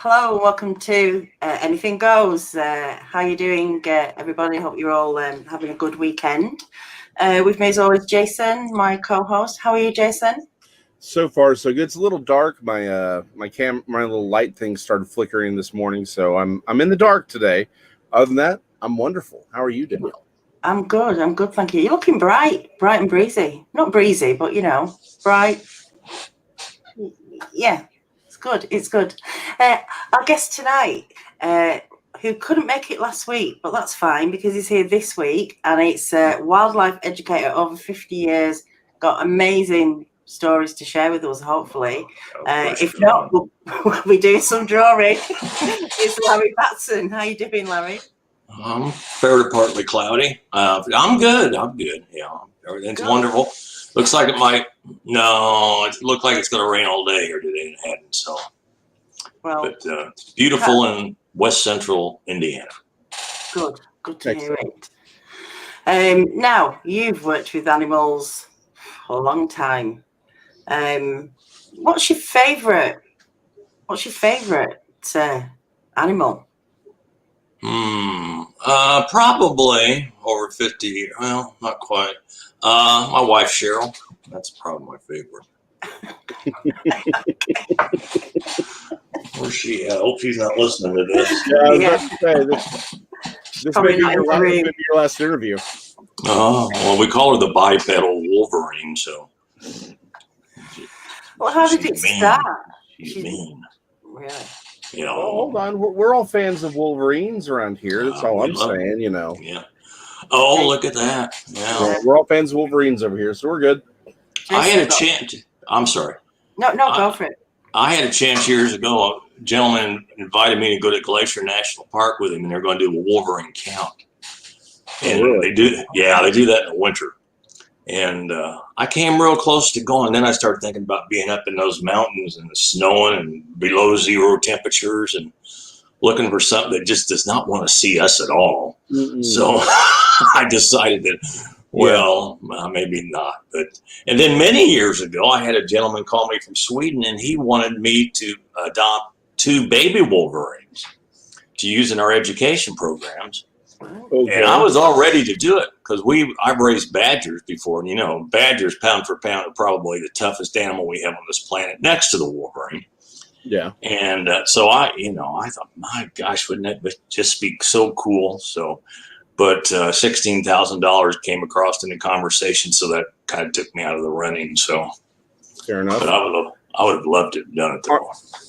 Hello, welcome to Anything Goes. How are you doing, everybody? Hope you're all having a good weekend. With me, as always, Jason, my co-host. How are you, Jason? So far, so good. It's a little dark. My little light thing started flickering this morning, so I'm in the dark today. Other than that, I'm wonderful. How are you, Danielle? I'm good. Thank you. You're looking bright and breezy. Not breezy, but bright. Yeah. It's good. Our guest tonight, who couldn't make it last week, but that's fine because he's here this week, and it's a wildlife educator over 50 years, got amazing stories to share with us, hopefully. If not, we'll be doing some drawing. It's Larry Battson. How you doing, Larry? Fair to partly cloudy. I'm good. Yeah, everything's wonderful. Looks like it might. No, it looked like it's going to rain all day here today, and it hadn't. So, but it's beautiful in west central Indiana. Good to hear it. Now you've worked with animals for a long time. What's your favorite animal? Probably over 50 years. Well, not quite. My wife, Cheryl. That's probably my favorite. Where's she? I hope she's not listening to this. Yeah, I was about to say, this may be your last interview. Well, we call her the bipedal Wolverine, so. Well, how did it start? She's mean. Really? You know, well, hold on. We're all fans of Wolverines around here. That's all I'm saying, Yeah. Oh, look at that. Yeah. We're all fans of Wolverines over here, so we're good. I had a chance. I'm sorry. No, go for it. I had a chance years ago. A gentleman invited me to go to Glacier National Park with him, and they're going to do a Wolverine count. And they do that in the winter. And I came real close to going. Then I started thinking about being up in those mountains and the snowing and below zero temperatures and looking for something that just does not want to see us at all. So I decided that, well, maybe not. And then many years ago, I had a gentleman call me from Sweden, and he wanted me to adopt 2 baby Wolverines to use in our education programs. Okay. And I was all ready to do it because I've raised badgers before, and badgers pound for pound are probably the toughest animal we have on this planet next to the Wolverine. Yeah. And so I thought, my gosh, wouldn't that just be so cool? So, but $16,000 came across in the conversation, so that kind of took me out of the running. So, fair enough. But I would have loved to have done it.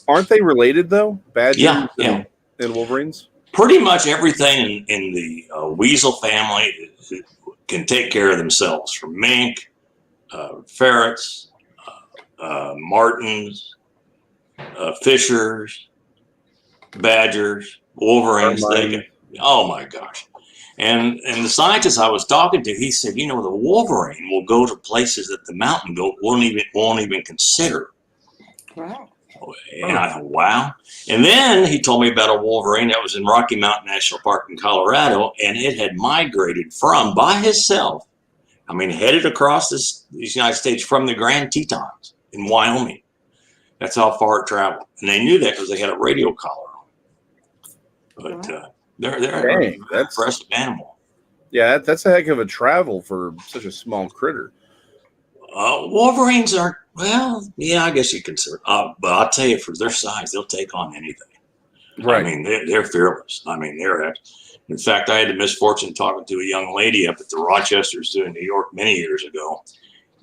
Aren't they related though? Badgers and Wolverines. Pretty much everything in the weasel family can take care of themselves, from mink, ferrets, martins, fishers, badgers, wolverines. Oh my gosh. And the scientist I was talking to, he said, the wolverine will go to places that the mountain goat won't even consider. Wow. And I thought, wow. And then he told me about a wolverine that was in Rocky Mountain National Park in Colorado, and it had migrated by itself, headed across these United States from the Grand Tetons in Wyoming. That's how far it traveled. And they knew that because they had a radio collar on. But they're an impressive animal. Yeah, that's a heck of a travel for such a small critter. Wolverines are, I guess you consider. But I'll tell you, for their size, they'll take on anything. Right. They're fearless. In fact, I had the misfortune talking to a young lady up at the Rochester Zoo in New York many years ago.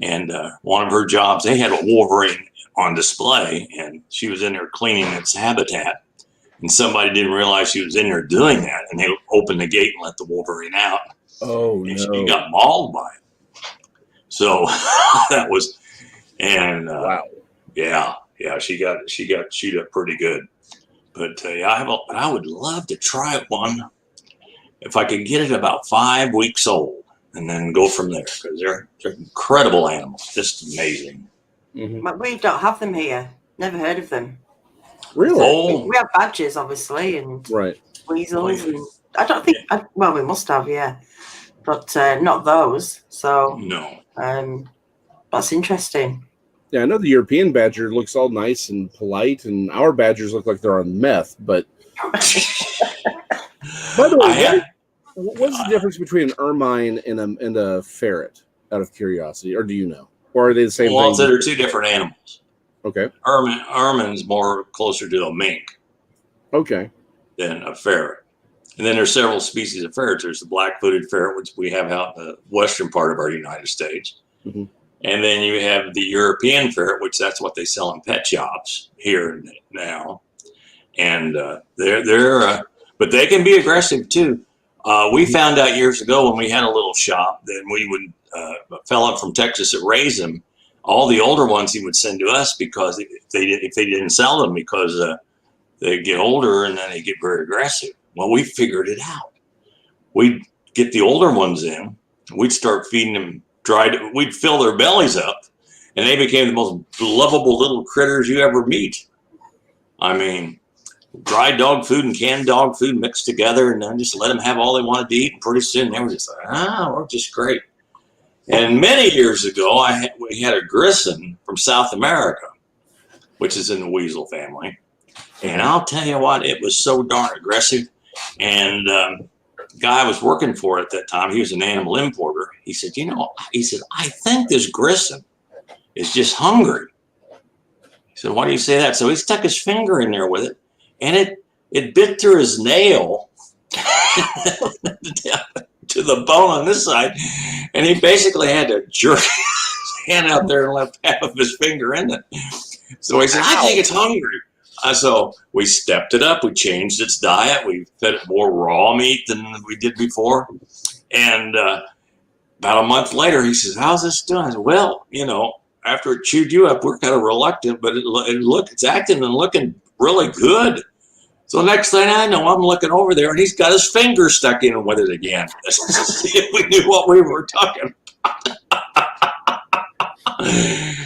And one of her jobs, they had a Wolverine on display, and she was in there cleaning its habitat. And somebody didn't realize she was in there doing that, and they opened the gate and let the Wolverine out. Oh, and she got mauled by it. So that was, and wow, yeah, she got chewed up pretty good. But I would love to try one if I could get it about 5 weeks old, and then go from there, because they're incredible animals, just amazing. Mm-hmm. But we don't have them here. Never heard of them. Really? We have badgers, obviously, and weasels, and I don't think. We must have, but not those. So no. That's interesting. Yeah, I know the European badger looks all nice and polite, and our badgers look like they're on meth. But by the way, what's the difference between an ermine and a ferret? Out of curiosity, or do you know? Or are they the same thing? Well, they're two different animals. Okay. Ermine's more closer to a mink. Okay. Than a ferret. And then there's several species of ferrets. There's the black-footed ferret, which we have out in the western part of our United States. Mm-hmm. And then you have the European ferret, which that's what they sell in pet shops here now. And but they can be aggressive too. We found out years ago when we had a little shop that we would, a fellow from Texas that raised them, all the older ones he would send to us because if they didn't sell them because they get older and then they get very aggressive. Well, we figured it out. We'd get the older ones in. We'd start feeding them we'd fill their bellies up, and they became the most lovable little critters you ever meet. I mean, dry dog food and canned dog food mixed together, and then just let them have all they wanted to eat. And pretty soon they were just like, we're just great. And many years ago, we had a grisson from South America, which is in the weasel family. And I'll tell you what, it was so darn aggressive. And the guy I was working for at that time, he was an animal importer. He said, I think this grisson is just hungry. He said, why do you say that? So he stuck his finger in there with it, and it bit through his nail to the bone on this side. And he basically had to jerk his hand out there and left half of his finger in it. So he said, I think it's hungry. So we stepped it up. We changed its diet. We fed it more raw meat than we did before. And about a month later, he says, how's this doing? I said, well, after it chewed you up, we're kind of reluctant, but it's acting and looking really good. So next thing I know, I'm looking over there, and he's got his finger stuck in with it again. See if we knew what we were talking about.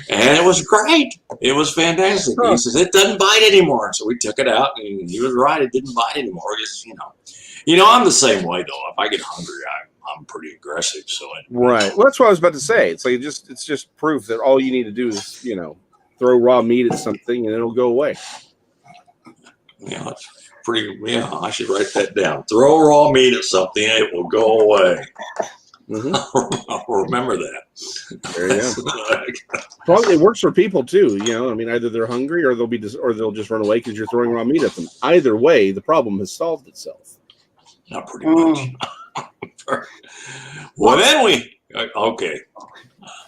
And it was great. It was fantastic. He says, it doesn't bite anymore. So we took it out, and he was right. It didn't bite anymore. Just, I'm the same way, though. If I get hungry, I'm pretty aggressive. So right. Well, that's what I was about to say. It's like it's just proof that all you need to do is, throw raw meat at something, and it'll go away. Yeah, it's pretty. Yeah, I should write that down. Throw raw meat at something, and it will go away. Mm-hmm. I'll remember that. There you go. Probably it works for people too. Either they're hungry or they'll just run away because you're throwing raw meat at them. Either way, the problem has solved itself. Not pretty much. Well, then okay.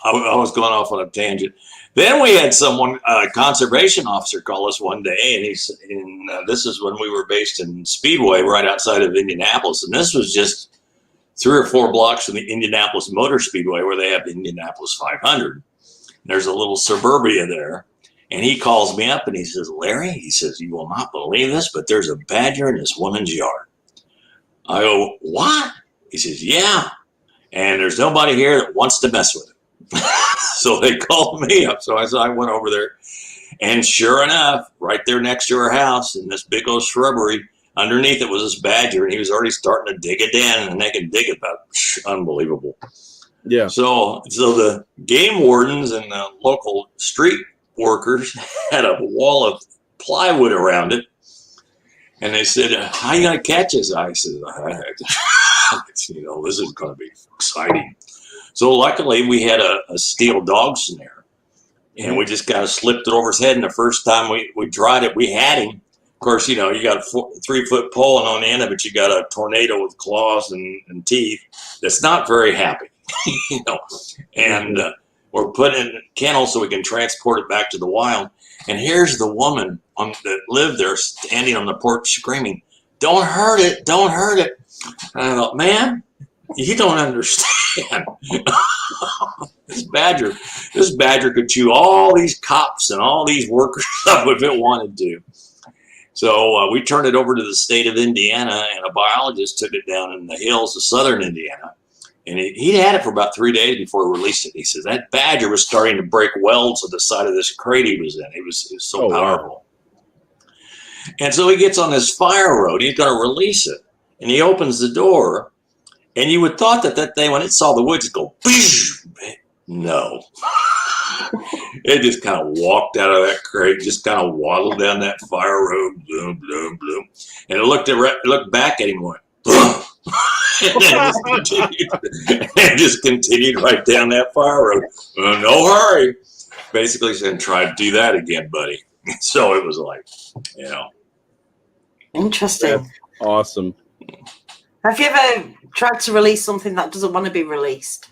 I was going off on a tangent. Then we had someone, a conservation officer, call us one day, and this is when we were based in Speedway, right outside of Indianapolis, and this was just 3 or 4 blocks from the Indianapolis Motor Speedway where they have the Indianapolis 500. There's a little suburbia there. And he calls me up and he says, Larry, he says, you will not believe this, but there's a badger in this woman's yard. I go, what? He says, yeah. And there's nobody here that wants to mess with it. So they called me up. So I went over there. And sure enough, right there next to her house in this big old shrubbery, underneath it was this badger, and he was already starting to dig a den, and they can dig it about unbelievable. Yeah. So the game wardens and the local street workers had a wall of plywood around it, and they said, "How are you gonna catch us?" I said, "This is gonna be exciting." So luckily, we had a steel dog snare, and we just kind of slipped it over his head. And the first time we tried it, we had him. Of course, you got a 3-foot pole, and on the end of it, you got a tornado with claws and teeth that's not very happy, And we're putting it in kennels so we can transport it back to the wild. And here's the woman that lived there standing on the porch screaming, "Don't hurt it! Don't hurt it!" And I thought, man, you don't understand. This badger could chew all these cops and all these workers up if it wanted to. So we turned it over to the state of Indiana, and a biologist took it down in the hills of southern Indiana. And he'd had it for about 3 days before he released it. He says that badger was starting to break welds on the side of this crate he was in. It was so powerful. Wow. And so he gets on this fire road. He's going to release it. And he opens the door. And you would thought that thing, when it saw the woods, it'd go, no. It just kind of walked out of that crate, just kind of waddled down that fire road, bloom, bloom, bloom. And it looked back at him and went, "Ugh." And then just continued right down that fire road. No hurry. Basically said, try to do that again, buddy. So it was like, Interesting. That's awesome. Have you ever tried to release something that doesn't want to be released?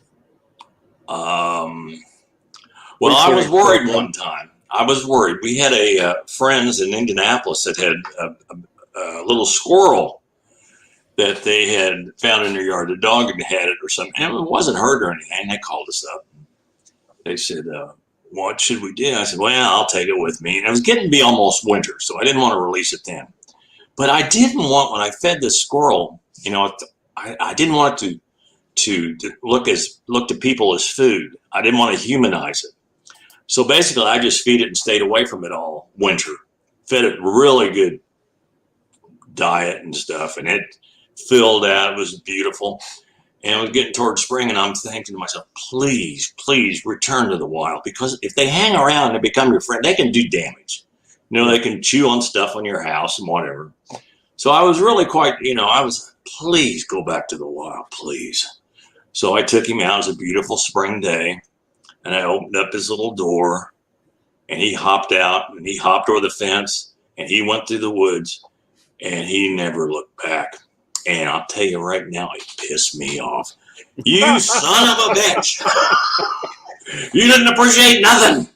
Well, I was worried one time. I was worried. We had friends in Indianapolis that had a little squirrel that they had found in their yard. The dog had it or something. And it wasn't hurt or anything. They called us up. They said, what should we do? I said, well, I'll take it with me. And it was getting to be almost winter, so I didn't want to release it then. But I didn't want, when I fed the squirrel, I didn't want it to look to people as food. I didn't want to humanize it. So basically, I just feed it and stayed away from it all winter. Fed it really good diet and stuff, and it filled out. It was beautiful. And it was getting towards spring, and I'm thinking to myself, please, please return to the wild, because if they hang around and become your friend, they can do damage. They can chew on stuff on your house and whatever. So I was really quite, I was, please go back to the wild, please. So I took him out. It was a beautiful spring day, and I opened up his little door, and he hopped out, and he hopped over the fence, and he went through the woods, and he never looked back. And I'll tell you right now, it pissed me off. You son of a bitch. You didn't appreciate nothing.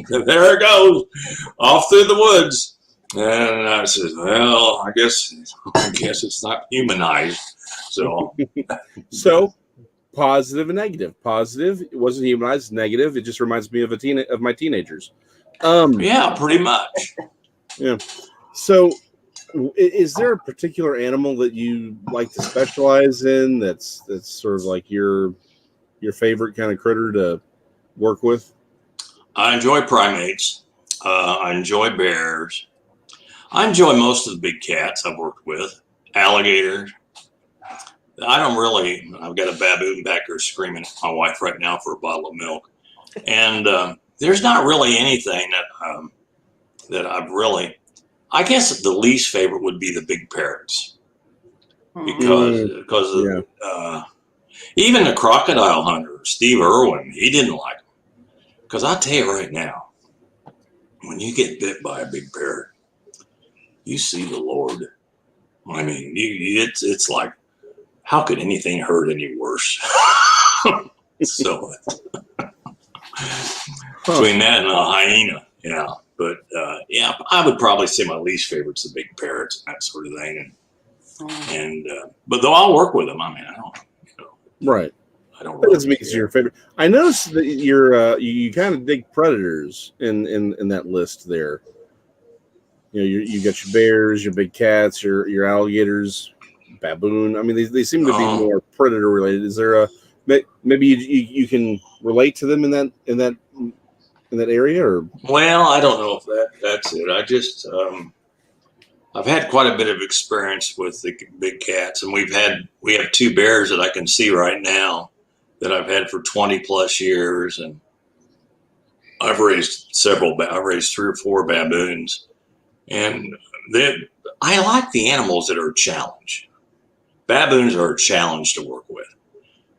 There it goes, off through the woods. And I said, well, I guess it's not humanized. So positive and negative. Positive, it wasn't humanized. Negative, it just reminds me of my teenagers. Yeah, pretty much. Yeah. So is there a particular animal that you like to specialize in that's sort of like your favorite kind of critter to work with? I enjoy primates. I enjoy bears. I enjoy most of the big cats I've worked with. Alligator. I've got a baboon back there screaming at my wife right now for a bottle of milk. And there's not really anything that I've really, I guess the least favorite would be the big parrots. Because even the crocodile hunter, Steve Irwin, he didn't like them. Because I'll tell you right now, when you get bit by a big parrot, you see the Lord. I mean, it's like, how could anything hurt any worse? So between that and a hyena, yeah. But I would probably say my least favorite's the big parrots and that sort of thing. And but though I'll work with them, I mean, I don't, right. I don't. That doesn't make it your favorite. I noticed that you kind of dig predators in that list there. You got your bears, your big cats, your alligators, baboon. I mean, they seem to be more predator related. Is there maybe you can relate to them in that area, or? Well, I don't know if that's it. I just I've had quite a bit of experience with the big cats, and we have two bears that I can see right now that I've had for 20 plus years, and I've raised 3 or 4 baboons, and I like the animals that are a challenge. Baboons are a challenge to work with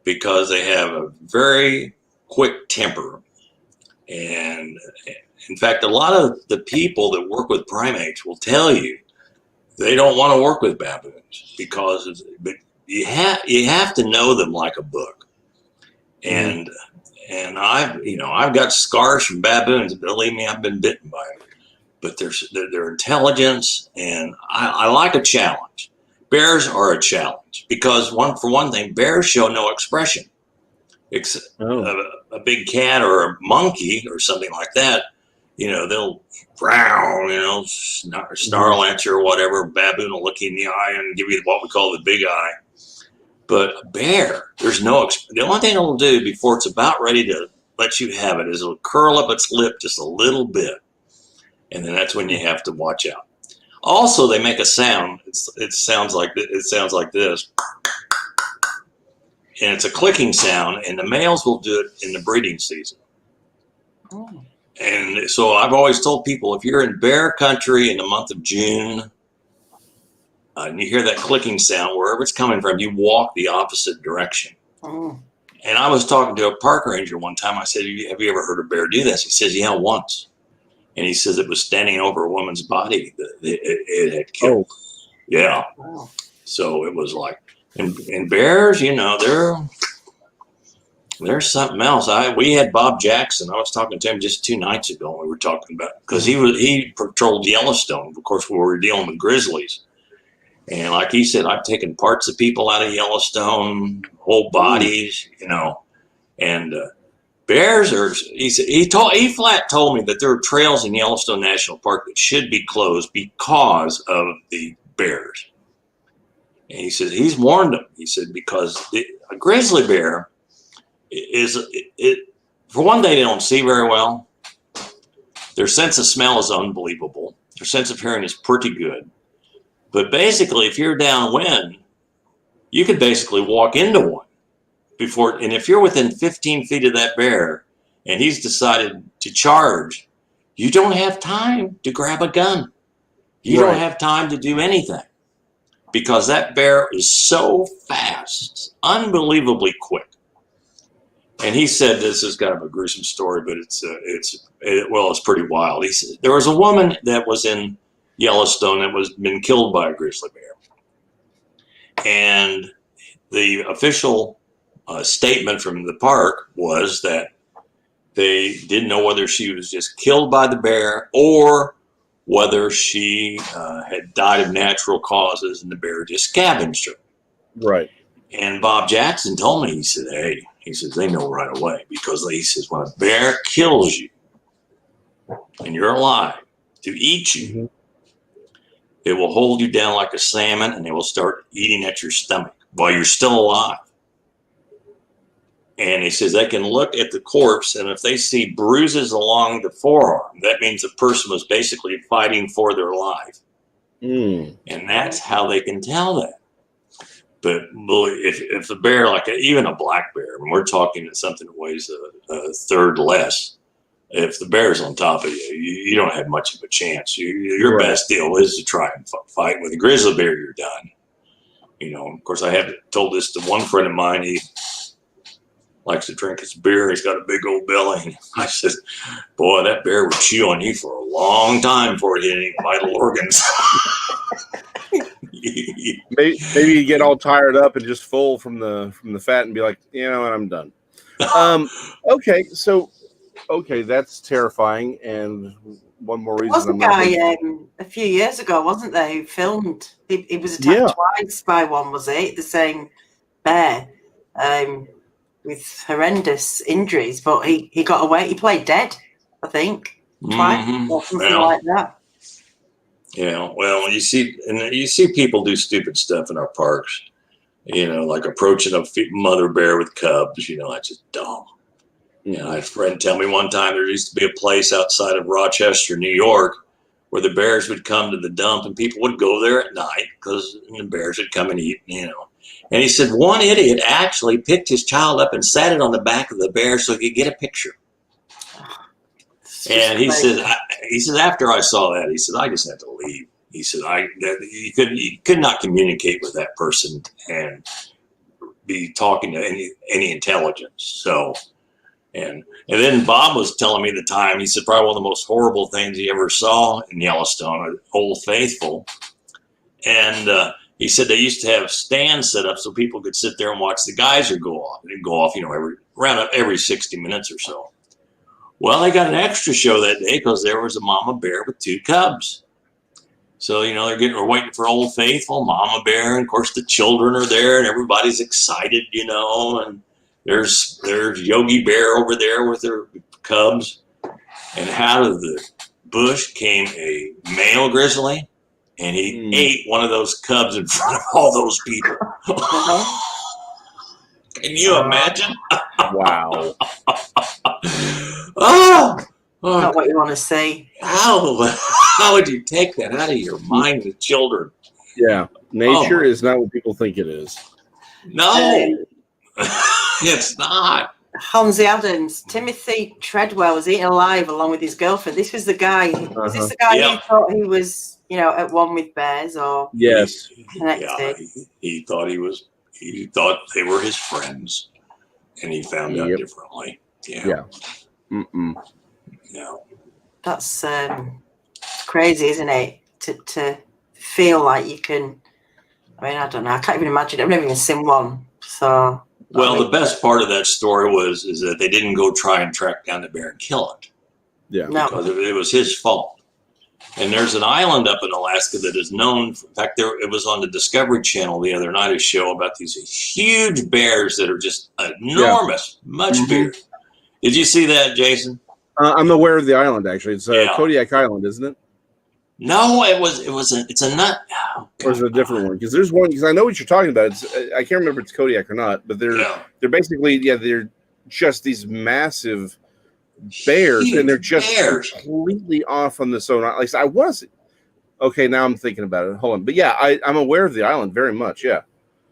because they have a very quick temper. And in fact, a lot of the people that work with primates will tell you they don't want to work with baboons because you have to know them like a book. And I've got scars from baboons. Believe me, I've been bitten by them. But their intelligence, and I like a challenge. Bears are a challenge because for one thing, bears show no expression. A big cat or a monkey or something like that, they'll growl, snarl at you or whatever. Baboon will look you in the eye and give you what we call the big eye. But a bear, the only thing it'll do before it's about ready to let you have it is it'll curl up its lip just a little bit. And then that's when you have to watch out. Also, they make a sound. It sounds like this. And it's a clicking sound, and the males will do it in the breeding season. Oh. And so I've always told people, if you're in bear country in the month of June, and you hear that clicking sound, wherever it's coming from, you walk the opposite direction. Oh. And I was talking to a park ranger one time. I said, have you ever heard a bear do this? He says, yeah, once. And he says it was standing over a woman's body that it had killed. Oh. Yeah. Wow. So it was like, and bears, you know, there's something else. We had Bob Jackson. I was talking to him just 2 nights ago. We were talking about, because he patrolled Yellowstone. Of course, we were dealing with grizzlies. And like he said, I've taken parts of people out of Yellowstone, whole bodies, you know. And bears are. He flat told me that there are trails in Yellowstone National Park that should be closed because of the bears. And he said he's warned them. He said because a grizzly bear is for one, they don't see very well. Their sense of smell is unbelievable. Their sense of hearing is pretty good. But basically, if you're downwind, you could basically walk into one before. And if you're within 15 feet of that bear and he's decided to charge, you don't have time to grab a gun. You don't have time to do anything because that bear is so fast, unbelievably quick. And he said, this is kind of a gruesome story, but it's pretty wild. He said there was a woman that was in Yellowstone that was been killed by a grizzly bear, and the official statement from the park was that they didn't know whether she was just killed by the bear or whether she had died of natural causes and the bear just scavenged her. Right. And Bob Jackson told me, he said, hey, he says, they know right away because he says, when a bear kills you and you're alive to eat you, it will hold you down like a salmon and they will start eating at your stomach while you're still alive. And he says they can look at the corpse, and if they see bruises along the forearm, that means the person was basically fighting for their life. And that's how they can tell that. But if the bear, like even a black bear, when we're talking something that weighs a third less, if the bear's on top of you, you don't have much of a chance. Your best deal is to try and fight. With a grizzly bear, you're done. You know, of course, I have told this to one friend of mine. He likes to drink his beer. He's got a big old belly. I said, boy, that bear would chew on you for a long time before it hit any vital organs. Maybe you get all tired up and just full from the fat and be like, you know what, I'm done. Okay, that's terrifying. And one more reason. Wasn't a guy a few years ago, wasn't there, who filmed? He was attacked twice by one, was it? The same bear, with horrendous injuries, but he got away. He played dead, I think, twice or something like that. Yeah, well, you see people do stupid stuff in our parks. You know, like approaching a mother bear with cubs. You know, that's just dumb. You know, I had a friend tell me one time there used to be a place outside of Rochester, New York, where the bears would come to the dump and people would go there at night because the bears would come and eat, you know. And he said one idiot actually picked his child up and sat it on the back of the bear so he could get a picture. And he said, after I saw that, he said, I just had to leave. He said, you could not communicate with that person and be talking to any intelligence. So. And then Bob was telling me at the time, he said probably one of the most horrible things he ever saw in Yellowstone, Old Faithful. And he said they used to have stands set up so people could sit there and watch the geyser go off. It'd go off, you know, every 60 minutes or so. Well, they got an extra show that day because there was a mama bear with 2 cubs. So, you know, we're waiting for Old Faithful, mama bear, and of course the children are there and everybody's excited, you know, and there's Yogi Bear over there with her cubs, and out of the bush came a male grizzly, and he ate one of those cubs in front of all those people. Can you imagine? Wow. Not what you want to see. How would you take that out of your mind with children? Yeah, nature is not what people think it is. No. It's not. Hansi Adams, Timothy Treadwell was eaten alive along with his girlfriend. This was the guy. Is this the guy who thought he was, at one with bears, or yes, connected? Yeah, he thought he was. He thought they were his friends, and he found out differently. Yeah. Yeah. That's crazy, isn't it? To feel like you can. I mean, I don't know. I can't even imagine. I've never even seen one. So. Well, the best part of that story is that they didn't go try and track down the bear and kill it. Yeah. No. Because it was his fault. And there's an island up in Alaska that is known. In fact, it was on the Discovery Channel the other night, a show about these huge bears that are just enormous, much bigger. Did you see that, Jason? I'm aware of the island, actually. It's Kodiak Island, isn't it? No, it's a nut. Oh, or is it a different one? Because there's one, because I know what you're talking about. I can't remember if it's Kodiak or not, but they're basically, they're just these massive bears, huge and they're just bears. Completely off on this own. Like I was. Okay, now I'm thinking about it. Hold on. But yeah, I'm aware of the island very much, yeah.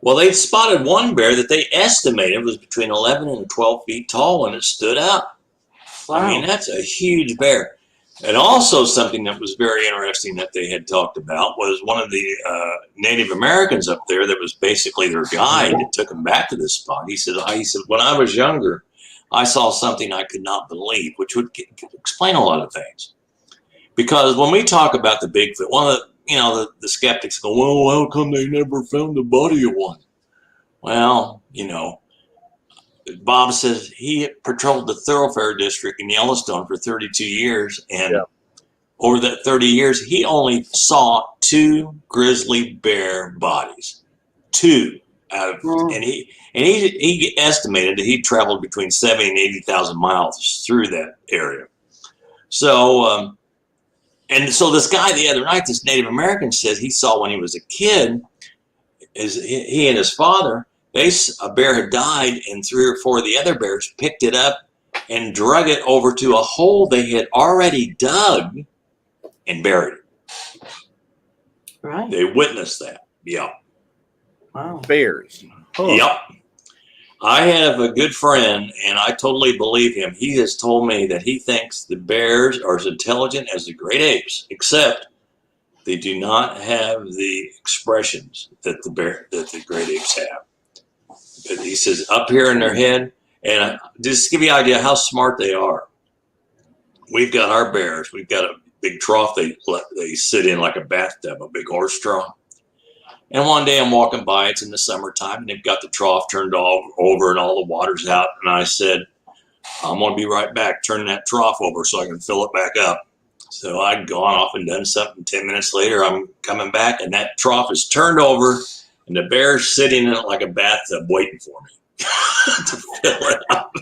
Well, they spotted one bear that they estimated was between 11 and 12 feet tall when it stood up. Wow. I mean, that's a huge bear. And also something that was very interesting that they had talked about was one of the Native Americans up there that was basically their guide that took them back to this spot. He said, when I was younger, I saw something I could not believe, which would explain a lot of things. Because when we talk about the Bigfoot, one of the skeptics go, well, how come they never found the body of one? Well, Bob says he patrolled the thoroughfare district in Yellowstone for 32 years. And over that 30 years, he only saw 2 grizzly bear bodies. 2 out of, and he estimated that he traveled between 70 and 80,000 miles through that area. So, and so this guy the other night, this Native American, says he saw when he was a kid, he and his father, a bear had died, and 3 or 4 of the other bears picked it up and drug it over to a hole they had already dug and buried it. Right. They witnessed that. Yeah. Wow. Bears. Huh. Yep. I have a good friend, and I totally believe him. He has told me that he thinks the bears are as intelligent as the great apes, except they do not have the expressions that the great apes have. But he says up here in their head, and just to give you an idea how smart they are. We've got our bears. We've got a big trough they sit in like a bathtub, a big horse trough. And one day I'm walking by, it's in the summertime, and they've got the trough turned over and all the water's out. And I said, I'm going to be right back, turn that trough over so I can fill it back up. So I'd gone off and done something. 10 minutes later, I'm coming back, and that trough is turned over, and the bear's sitting in it like a bathtub waiting for me to fill it up.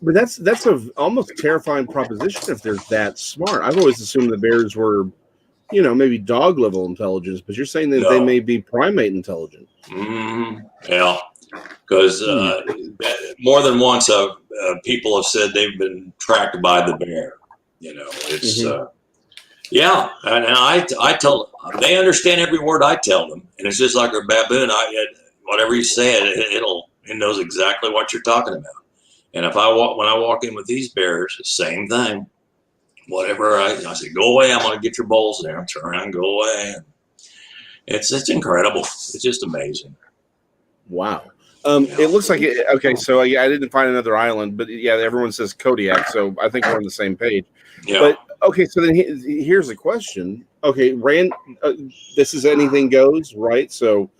But that's a almost terrifying proposition if they're that smart. I've always assumed the bears were, maybe dog level intelligence, but you're saying that they may be primate intelligent. Yeah, because more than once people have said they've been tracked by the bear. It's and I tell them, they understand every word I tell them, and it's just like a baboon. Whatever you say, it knows exactly what you're talking about. And when I walk in with these bears, same thing. Whatever I say, go away. I'm going to get your bowls there. Turn around, go away. It's incredible. It's just amazing. Wow. It looks like it. Okay, so I didn't find another island, but everyone says Kodiak, so I think we're on the same page. Yeah. But okay, so then here's a question. Okay, this is anything goes, right? So,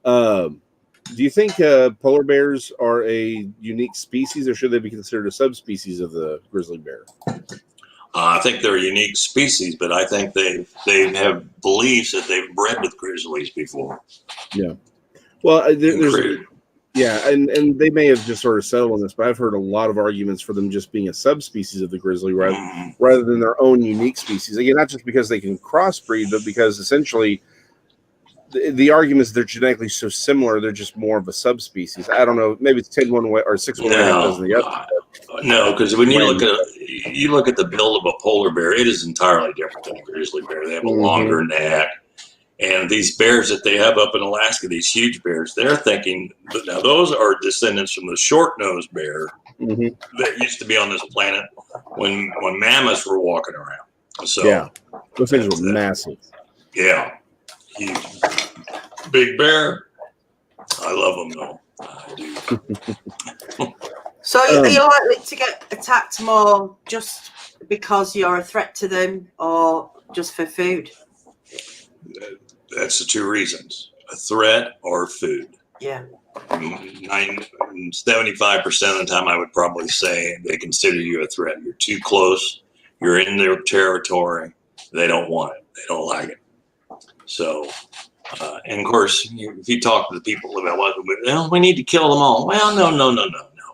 do you think polar bears are a unique species, or should they be considered a subspecies of the grizzly bear? I think they're a unique species, but I think they have beliefs that they've bred with grizzlies before. Yeah. Well, and they may have just sort of settled on this, but I've heard a lot of arguments for them just being a subspecies of the grizzly rather than their own unique species. Again, not just because they can crossbreed, but because essentially the argument is they're genetically so similar, they're just more of a subspecies. I don't know, maybe it's 10 one way or 6 one way, doesn't the other. No, because when you look at the build of a polar bear, it is entirely different than a grizzly bear. They have a longer neck, And these bears that they have up in Alaska, these huge bears, they're thinking, now those are descendants from the short-nosed bear that used to be on this planet when mammoths were walking around. So yeah, those things were massive. Yeah, huge, big bear. I love them though. I do. So are you likely to get attacked more just because you're a threat to them, or just for food? That's the two reasons: a threat or food. Yeah. 75% of the time, I would probably say they consider you a threat. You're too close. You're in their territory. They don't want it. They don't like it. So, and of course, if you talk to the people about well, we need to kill them all. Well, no.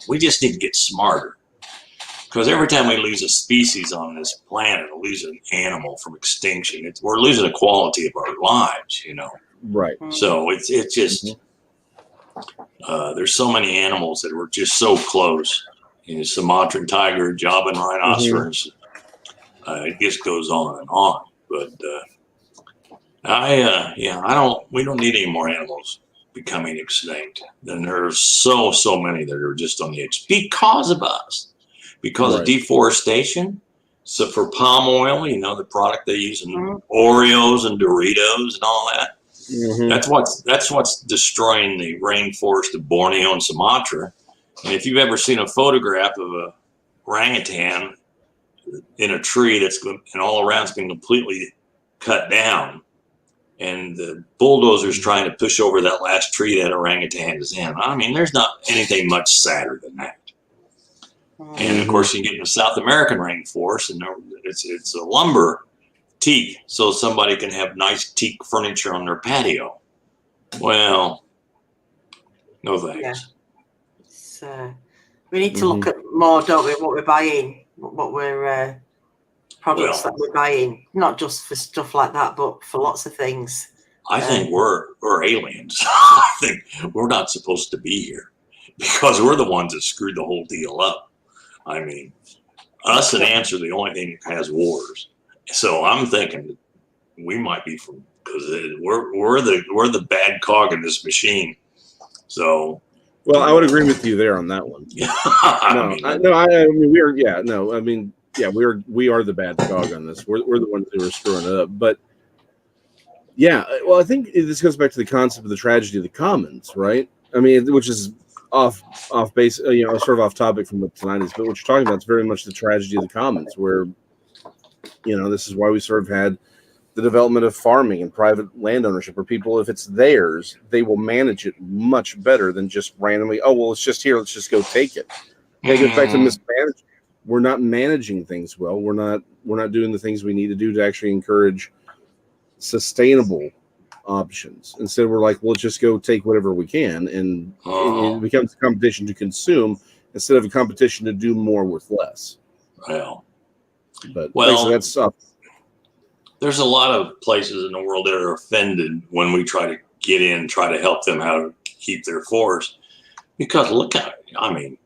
We just need to get smarter. Because every time we lose a species on this planet, or lose an animal from extinction, we're losing the quality of our lives, you know. Right. So it's just there's so many animals that were just so close. You know, Sumatran tiger, Javan rhinoceros. It just goes on and on. But we don't need any more animals becoming extinct. Then there's so many that are just on the edge because of us, because of deforestation. So for palm oil, you know, the product they use in Oreos and Doritos and all that. That's what's destroying the rainforest of Borneo and Sumatra. And if you've ever seen a photograph of a orangutan in a tree and all around it's been completely cut down, and the bulldozer's trying to push over that last tree that orangutan is in. I mean, there's not anything much sadder than that. And of course, you get in the South American rainforest, and it's a lumber teak, so somebody can have nice teak furniture on their patio. Well, no thanks. Yeah. So we need to look at more, don't we? What we're buying, what we're products that we're buying, not just for stuff like that, but for lots of things. I think we're aliens. I think we're not supposed to be here because we're the ones that screwed the whole deal up. I mean, us and ants are the only thing that has wars. So I'm thinking we might be because we're the bad cog in this machine. So, well, I would agree with you there on that one. We are the bad cog on this. We're the ones who are screwing it up. But yeah, well, I think this goes back to the concept of the tragedy of the commons, right? I mean, which is off base, sort of off topic from what tonight is. But what you're talking about is very much the tragedy of the commons, where this is why we sort of had the development of farming and private land ownership, where people, if it's theirs, they will manage it much better than just randomly, oh, well, it's just here, let's just go take it. It goes back to mismanagement. We're not managing things well. We're not doing the things we need to do to actually encourage sustainable options. Instead, we're like, well, let's just go take whatever we can, and it becomes a competition to consume instead of a competition to do more with less. Well, that's there's a lot of places in the world that are offended when we try to get in, try to help them how to keep their forest. Because look at it. I mean,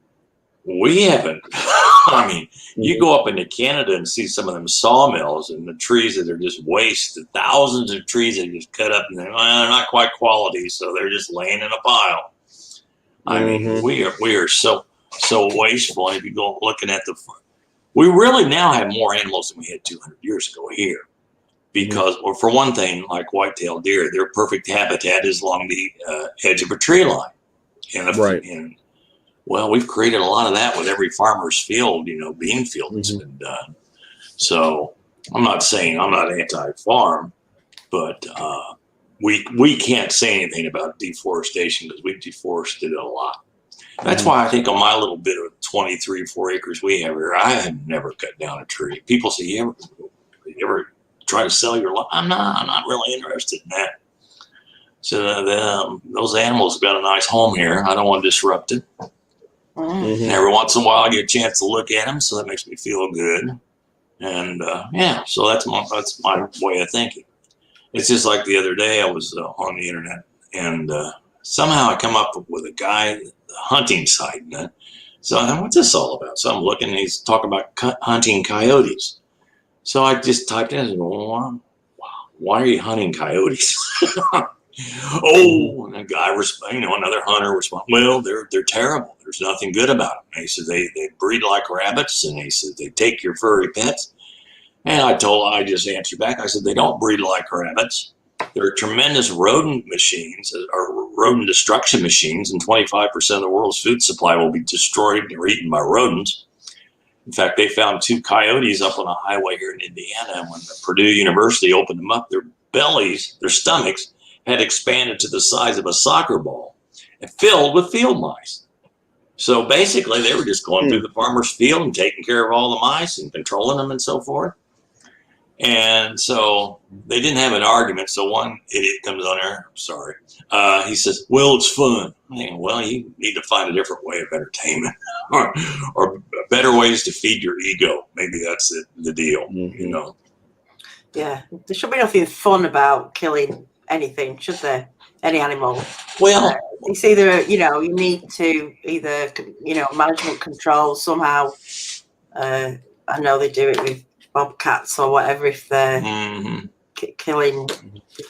we haven't. I mean, you go up into Canada and see some of them sawmills and the trees that are just wasted. Thousands of trees that are just cut up and they're not quite quality, so they're just laying in a pile. I mean, we are so wasteful. And if you go looking at we really now have more animals than we had 200 years ago here. Because, well, for one thing, like white-tailed deer, their perfect habitat is along the edge of a tree line. And well, we've created a lot of that with every farmer's field, bean field that's been done. So I'm not saying I'm not anti-farm, but we can't say anything about deforestation because we've deforested a lot. That's why I think on my little bit of 4 acres we have here, I have never cut down a tree. People say, you ever try to sell your land? I'm not really interested in that. So those animals have got a nice home here. I don't want to disrupt it. And every once in a while I get a chance to look at them, so that makes me feel good. And so that's my way of thinking. It's just like the other day I was on the internet, and somehow I come up with a guy, hunting site. So I thought, what's this all about? So I'm looking, and he's talking about hunting coyotes. So I just typed in, and said, wow, why are you hunting coyotes? Oh, and a guy, another hunter responded, well, they're terrible. There's nothing good about them. And he said, they breed like rabbits, and he said, they take your furry pets. And I just answered back. I said, they don't breed like rabbits. They're tremendous rodent machines, or rodent destruction machines, and 25% of the world's food supply will be destroyed or eaten by rodents. In fact, they found 2 coyotes up on a highway here in Indiana, and when Purdue University opened them up, their stomachs, had expanded to the size of a soccer ball and filled with field mice. So basically, they were just going through the farmer's field and taking care of all the mice and controlling them and so forth. And so they didn't have an argument. So one idiot comes on there, sorry. He says, well, it's fun. Well, you need to find a different way of entertainment or better ways to feed your ego. Maybe that's the deal, you know. Yeah, there should be nothing fun about killing anything, should there? Any animal. Well, it's either, you need to either, management control somehow. I know they do it with bobcats or whatever if they're killing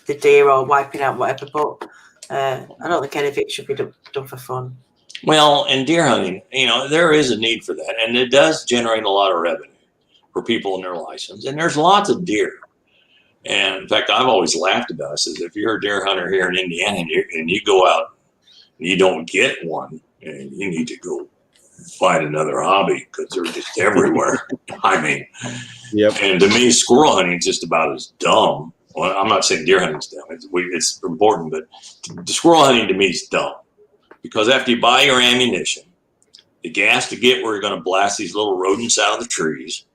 the deer or wiping out whatever, but I don't think any of it should be done for fun. Well, in deer hunting, there is a need for that, and it does generate a lot of revenue for people in their license, and there's lots of deer. And in fact, I've always laughed about this, is if you're a deer hunter here in Indiana and you go out and you don't get one, and you need to go find another hobby because they're just everywhere. I mean, yep. And to me, squirrel hunting is just about as dumb. Well, I'm not saying deer hunting is dumb. It's important, but the squirrel hunting to me is dumb because after you buy your ammunition, the gas to get where you're going to blast these little rodents out of the trees,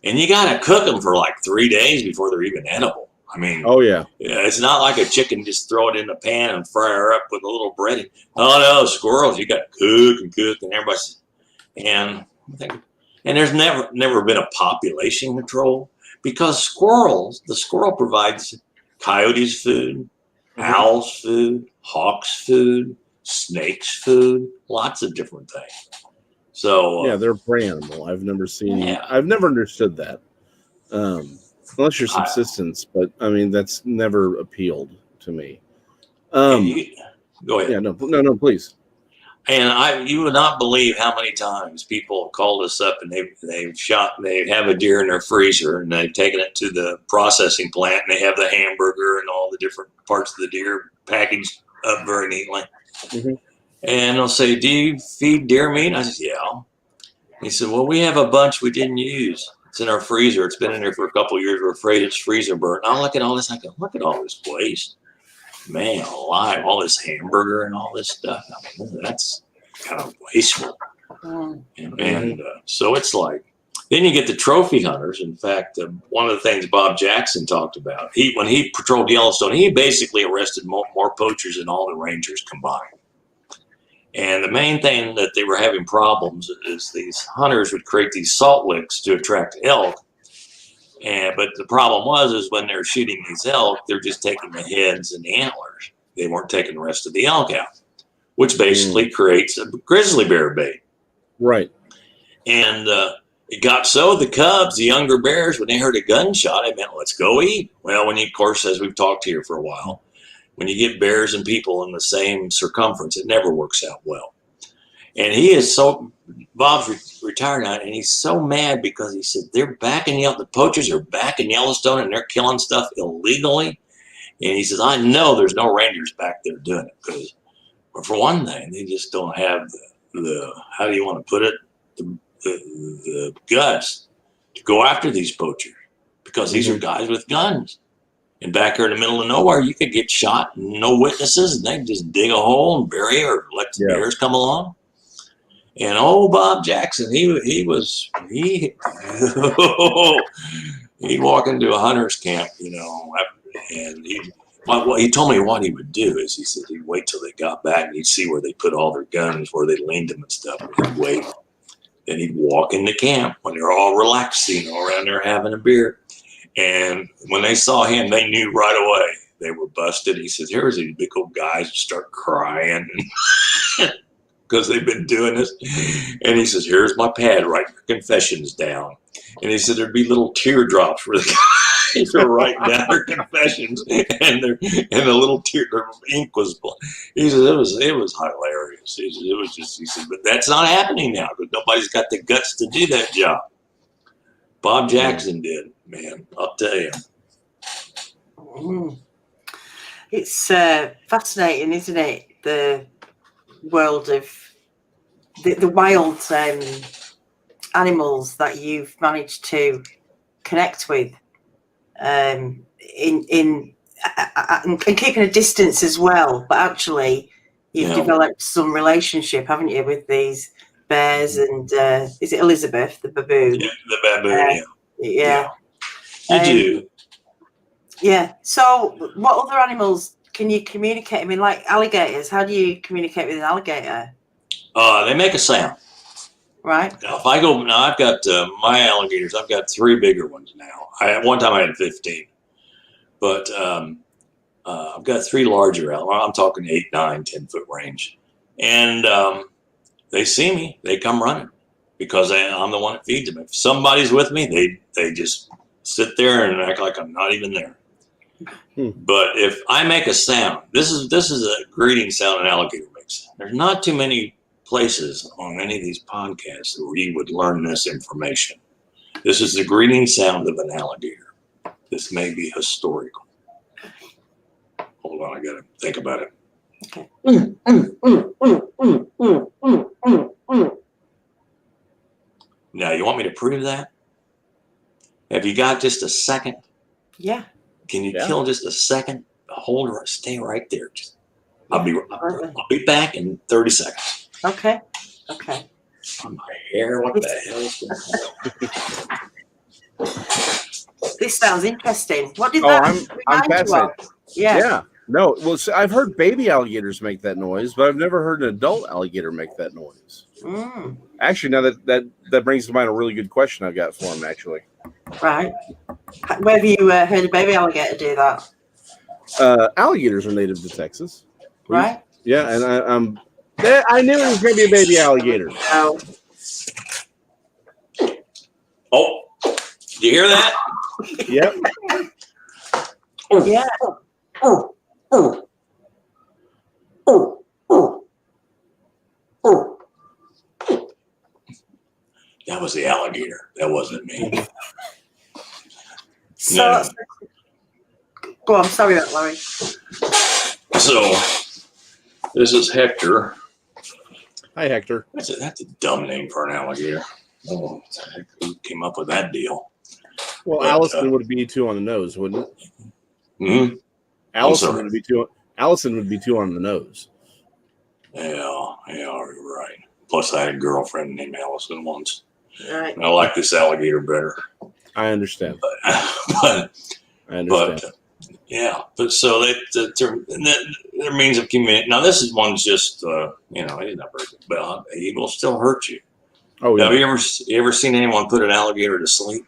and you got to cook them for like 3 days before they're even edible. I mean, oh yeah, it's not like a chicken, just throw it in the pan and fry her up with a little breading. Oh no, squirrels, you got to cook and everybody's, and there's never been a population control because the squirrel provides coyotes food, owls food, hawks food, snakes food, lots of different things. So yeah, they're a prey animal. I've never understood that. Unless you're subsistence, but I mean that's never appealed to me. Go ahead. Yeah, no, please. And you would not believe how many times people called us up and they have a deer in their freezer and they've taken it to the processing plant and they have the hamburger and all the different parts of the deer packaged up very neatly. Mm-hmm. And they'll say, do you feed deer meat? And I said, yeah. He said, well, we have a bunch we didn't use. It's in our freezer. It's been in there for a couple of years. We're afraid it's freezer burnt. And I look at all this. I go, look at all this waste. Man alive, all this hamburger and all this stuff. I mean, that's kind of wasteful. And so it's like, then you get the trophy hunters. In fact, one of the things Bob Jackson talked about, when he patrolled Yellowstone, he basically arrested more poachers than all the rangers combined. And the main thing that they were having problems is these hunters would create these salt licks to attract elk. But the problem is when they're shooting these elk, they're just taking the heads and the antlers. They weren't taking the rest of the elk out, which basically creates a grizzly bear bait. Right. And it got so the cubs, the younger bears, when they heard a gunshot, they meant, let's go eat. Well, of course, as we've talked here for a while, when you get bears and people in the same circumference, it never works out well. And Bob's retired now, and he's so mad because he said the poachers are back in Yellowstone and they're killing stuff illegally. And he says, I know there's no rangers back there doing it because, for one thing, they just don't have the how do you want to put it, the guts to go after these poachers because these are guys with guns. And back here in the middle of nowhere, you could get shot, no witnesses, and they just dig a hole and bury it or let the bears come along. And Bob Jackson, he walk into a hunter's camp, and he told me what he would do is he said he'd wait till they got back and he'd see where they put all their guns, where they leaned them and stuff, and he'd wait. Then he'd walk into camp when they're all relaxed, around there having a beer. And when they saw him, they knew right away they were busted. He said, here's these big old guys start crying because they've been doing this. And he says, here's my pad, write your confessions down. And he said there'd be little teardrops where the They're writing down their confessions, and the little tear, their ink was. He says it was hilarious. He says, it was just. He said, but that's not happening now because nobody's got the guts to do that job. Bob Jackson did, man. I'll tell you. It's fascinating, isn't it? The world of the wild animals that you've managed to connect with, in and keeping a distance as well. But actually, you've developed some relationship, haven't you, with these bears? And is it Elizabeth, the baboon? Yeah, the baboon. Yeah. You do. Yeah. So, what other animals can you communicate? I mean, like alligators. How do you communicate with an alligator? They make a sound. Right. Now, if I go now, I've got my alligators. I've got 3 bigger ones now. At one time I had 15, but I've got 3 larger. I'm talking 8, 9, 10-foot range, and they see me. They come running because I'm the one that feeds them. If somebody's with me, they just sit there and act like I'm not even there. But if I make a sound, this is a greeting sound an alligator makes. There's not too many places on any of these podcasts where you would learn this information. This is the greeting sound of an alligator. This may be historical. Hold on, I gotta think about it. Okay. Now, you want me to prove that? Have you got just a second? Yeah. Can you kill just a second? Hold her, stay right there. I'll be back in 30 seconds. Okay. Okay. On my hair, what the hell is going on? This sounds interesting. What did that I'm fascinated. Yeah. No, well, so I've heard baby alligators make that noise, but I've never heard an adult alligator make that noise. Actually, now that brings to mind a really good question I've got for him, actually. Right. Where have you heard a baby alligator do that? Alligators are native to Texas. Right. Yeah, and I knew it was going to be a baby alligator. Oh. Oh, did you hear that? Yep. Yeah. That was the alligator. That wasn't me. So, go on. Sorry about Larry. So, this is Hector. Hi, Hector. That's a dumb name for an alligator. Oh, what the heck? Who came up with that deal? Well, Allison would be 2 on the nose, wouldn't it? Hmm. Allison would be 2. Allison would be 2 on the nose. Yeah, you're right. Plus, I had a girlfriend named Allison once. Right. And I like this alligator better. I understand. But I understand. But yeah, but so their means of communication. Now, this is one's just he's not very good, but he will still hurt you. Oh yeah. Have you ever seen anyone put an alligator to sleep?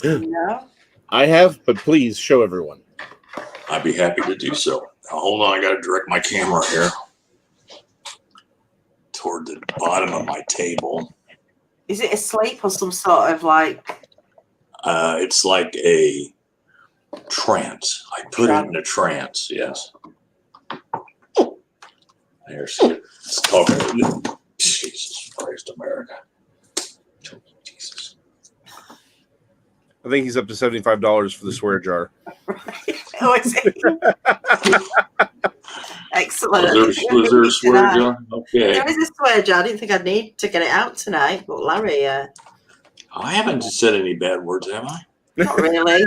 No. I have, but please show everyone. I'd be happy to do so. Now, hold on, I got to direct my camera here toward the bottom of my table. Is it asleep or some sort of like? It's like a trance. I put it in a trance. Yes. There's it's talking. Jesus Christ, America. Jesus. I think he's up to $75 for the swear jar. Oh, is it? Excellent. Was there a swear jar? Okay. There is a swear jar. I didn't think I'd need to get it out tonight, but Larry. I haven't said any bad words, have I? Not really.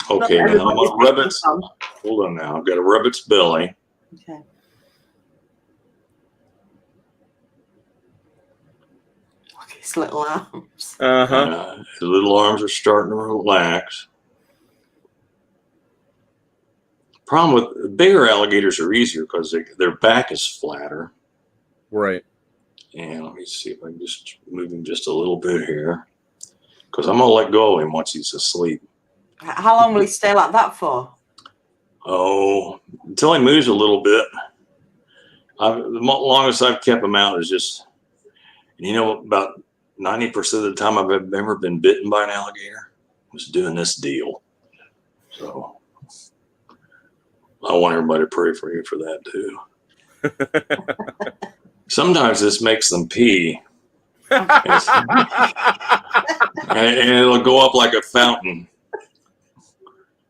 Okay, now I'm on Rabbit's. Hold on now. I've got a Rabbit's belly. Okay. Look at his little arms. His little arms are starting to relax. Problem with bigger alligators are easier because their back is flatter. Right. And let me see if I can just move him just a little bit here. Because I'm going to let go of him once he's asleep. How long will he stay like that for? Oh, until he moves a little bit. The longest I've kept him out is just, about 90% of the time I've ever been bitten by an alligator was doing this deal. So I want everybody to pray for you for that too. Sometimes this makes them pee. And it'll go up like a fountain.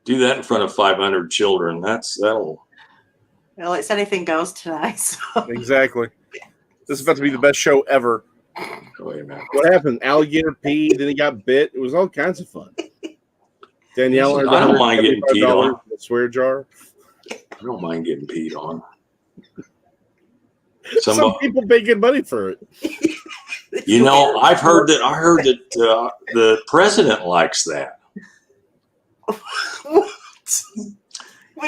Do that in front of 500 children. That'll. Well, it's anything goes tonight. So. Exactly. This is about to be the best show ever. What happened? Alligator peed, then he got bit. It was all kinds of fun. Danielle, I don't mind getting peed on. In a swear jar. I don't mind getting peed on. Some people pay good money for it. You know, I heard that the president likes that. What?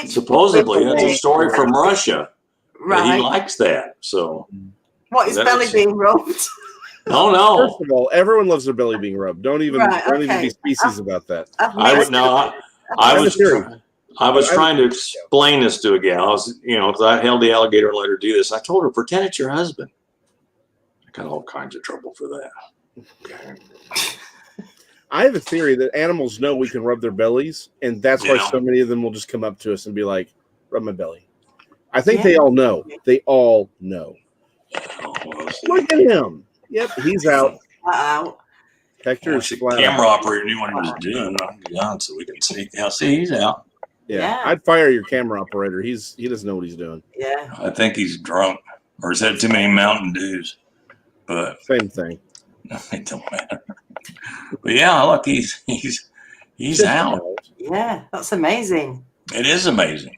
Supposedly, that's a story from Russia. Right. He likes that. So, what is belly being rubbed? No. First of all, everyone loves their belly being rubbed. Don't even be species about that. I would not. I was trying to explain this to a gal. Because I held the alligator and let her do this. I told her, pretend it's your husband. I got all kinds of trouble for that. Okay. I have a theory that animals know we can rub their bellies, and that's why so many of them will just come up to us and be like, rub my belly. I think they all know. They all know. Look at him. Yep, he's out. Hector is flat. The camera operator knew what he was doing. I'll get on so we can see. Now, see, he's out. Yeah, I'd fire your camera operator. He doesn't know what he's doing. Yeah. I think he's drunk or he's had too many Mountain Dews. But same thing. It don't matter. But yeah, look, he's out. Yeah, that's amazing. It is amazing.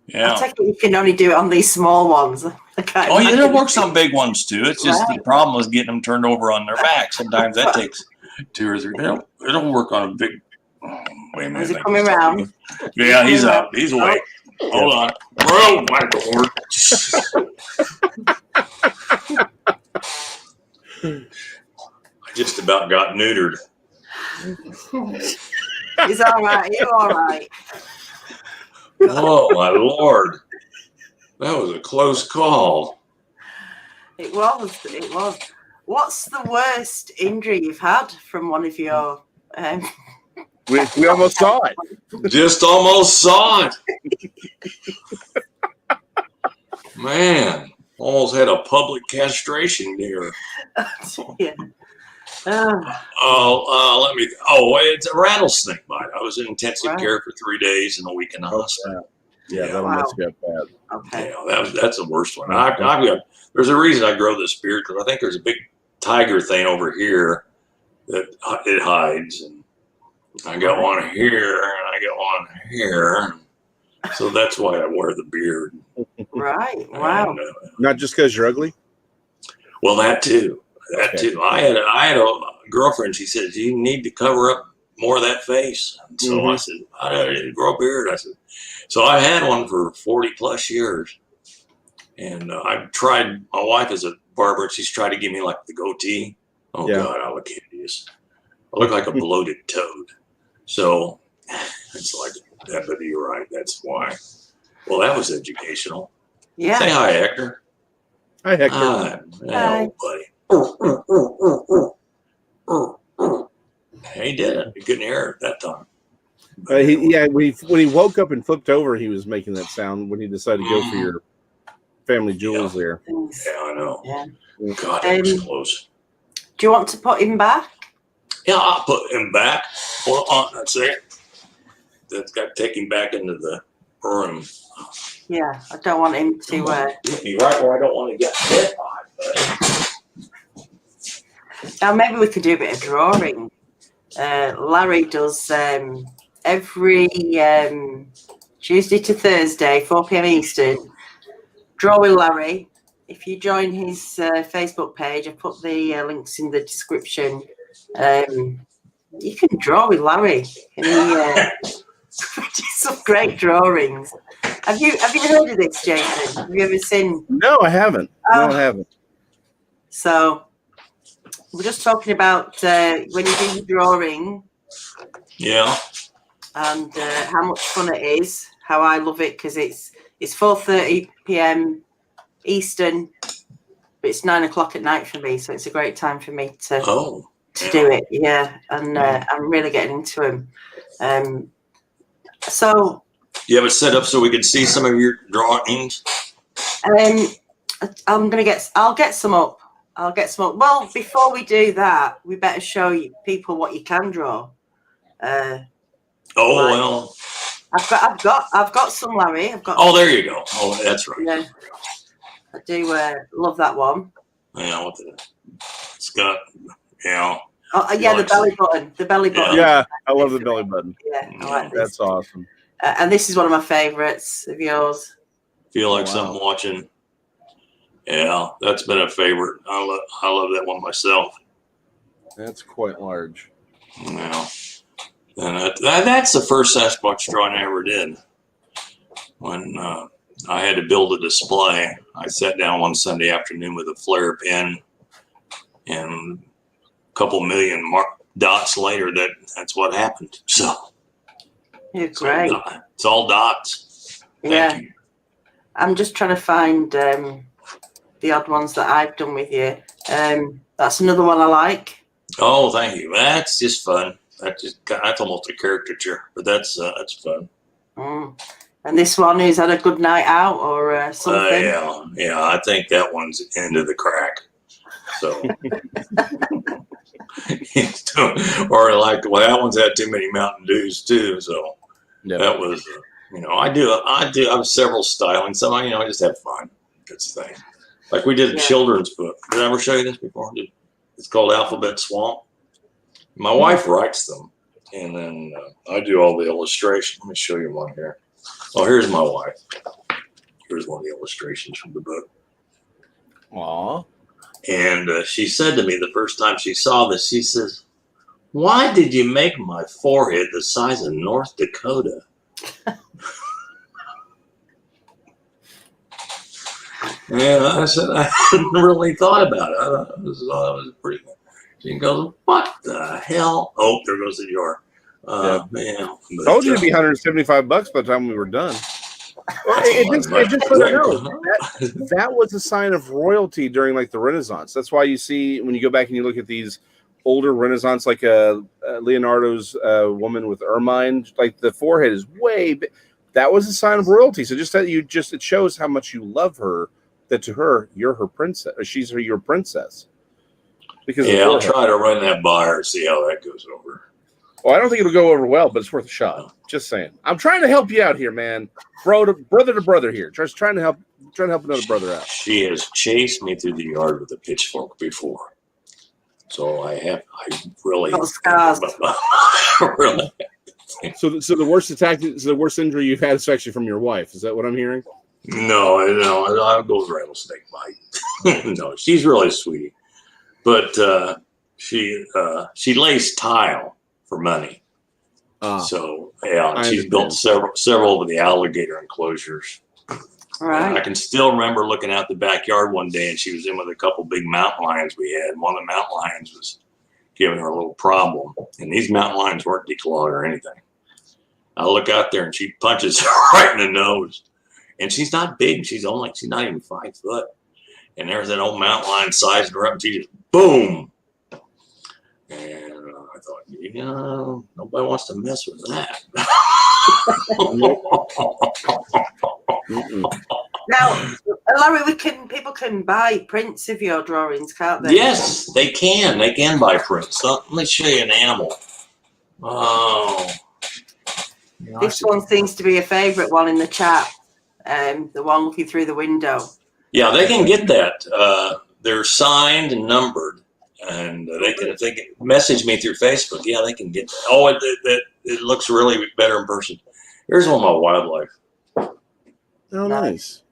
Yeah. I take it you can only do it on these small ones. It works on big ones too. It's just the problem is getting them turned over on their back. Sometimes that takes 2 or 3. It'll work on a big. Wait a minute. Is he coming around? Yeah, he's up. He's awake. Hold on. Oh my Lord. I just about got neutered. He's all right. You're all right. Oh my Lord. That was a close call. It was. What's the worst injury you've had from one of your... We almost saw it. Just almost saw it. Man, almost had a public castration there. Yeah. It's a rattlesnake bite. I was in intensive care for 3 days and a week in the hospital. Yeah, that'll mess you up bad. Okay. Yeah, that's the worst one. There's a reason I grow this beard because I think there's a big tiger thing over here that it hides, and I got one here and I got one here, so that's why I wear the beard. Right. Wow. And, not just because you're ugly. Well, that too. I had a girlfriend. She said you need to cover up more of that face. And so I said I need to grow a beard. I said so. I had one for 40 plus years, and I tried. My wife is a barber. She's tried to give me like the goatee. Oh God, I look hideous. I look like a bloated toad. So it's like that. But you're right. That's why. Well, that was educational. Yeah. Say hi, Hector. Hi, Hector. Hi, buddy. He did it. You couldn't hear it that time. When he woke up and flipped over, he was making that sound when he decided to go for your family jewels there. Yeah, I know. Yeah. God, that was close. Do you want to put him back? Yeah, I'll put him back. Hold on, that's it. That's got to take him back into the room. Yeah, I don't want him to. Be right where I don't want to get hit by. Now maybe we could do a bit of drawing. Larry does every Tuesday to Thursday, 4 p.m. Eastern. Draw with Larry. If you join his Facebook page, I've put the links in the description. You can draw with Larry, and he produces some great drawings. Have you heard of this, Jason? Have you ever seen? No, I haven't. No, I haven't. So we're just talking about when you do your drawing. Yeah. And how much fun it is. How I love it because it's 4:30 p.m. Eastern but it's 9 o'clock at night for me, so it's a great time for me to do it. Yeah, and I'm really getting into him. So you have it set up so we can see some of your drawings? I'll get some up. Well, before we do that, we better show you people what you can draw. Well, I've got some, Larry. there you go. Oh, that's right. Yeah, I do love that one. Yeah, it's got, Oh, yeah, the belly button. The belly button. Yeah, I love the belly button. Yeah, I like this. That's awesome. And this is one of my favorites of yours. Feel like something watching. Yeah, that's been a favorite. I love that one myself. That's quite large. Yeah. And that's the first Sasquatch drawing I ever did. When I had to build a display, I sat down one Sunday afternoon with a flare pen, and a couple million dots later, that's what happened. So You're great. It's all dots. Thank you. I'm just trying to find the odd ones that I've done with you. That's another one I like. Oh, thank you. That's just fun. That's almost a caricature, but that's fun. And this one, who's had a good night out or something? Yeah. I think that one's into the crack. So, or like, well, that one's had too many Mountain Dews too. So that was, I have several stylings. Some, I just have fun. That's the thing. Like we did a children's book. Did I ever show you this before? It's called Alphabet Swamp. My wife writes them, and then I do all the illustration. Let me show you one here. Oh, here's my wife. Here's one of the illustrations from the book. Aw. And she said to me the first time she saw this, she says, "Why did you make my forehead the size of North Dakota?" And I said, I hadn't really thought about it. I thought that was pretty good. She goes, "What the hell?" Oh, there goes the drawer. Man. Told you it'd be $175 by the time we were done. It just let her know that was a sign of royalty during like the Renaissance. That's why you see when you go back and you look at these older Renaissance, like Leonardo's woman with ermine, like the forehead is way big. That was a sign of royalty. So it shows how much you love her. That to her, you're her princess. Or she's your princess. Because I'll try to run that by her and see how that goes over. Well, I don't think it'll go over well, but it's worth a shot. Just saying. I'm trying to help you out here, man. Brother to brother here. Just trying to help another brother out. She has chased me through the yard with a pitchfork before, so I really. Scars. Really. So the worst injury you've had is actually from your wife. Is that what I'm hearing? No, I'll go with rattlesnake bite. No, she's really sweet, but she lays tile for money. So she's built several of the alligator enclosures. Right. I can still remember looking out the backyard one day, and she was in with a couple big mountain lions we had. And one of the mountain lions was giving her a little problem, and these mountain lions weren't declawed or anything. I look out there, and she punches her right in the nose. And she's not big. She's not even 5 foot. And there's that old mountain lion sizing her up, and she just boom. And I thought, nobody wants to mess with that. Now, Larry, people can buy prints of your drawings, can't they? Yes, they can. They can buy prints. So let me show you an animal. Oh. This one seems to be a favorite one in the chat. The one looking through the window. Yeah, they can get that. They're signed and numbered, and if they can message me through Facebook, they can get that. Oh, it looks really better in person. Here's one of my wildlife. Oh, nice.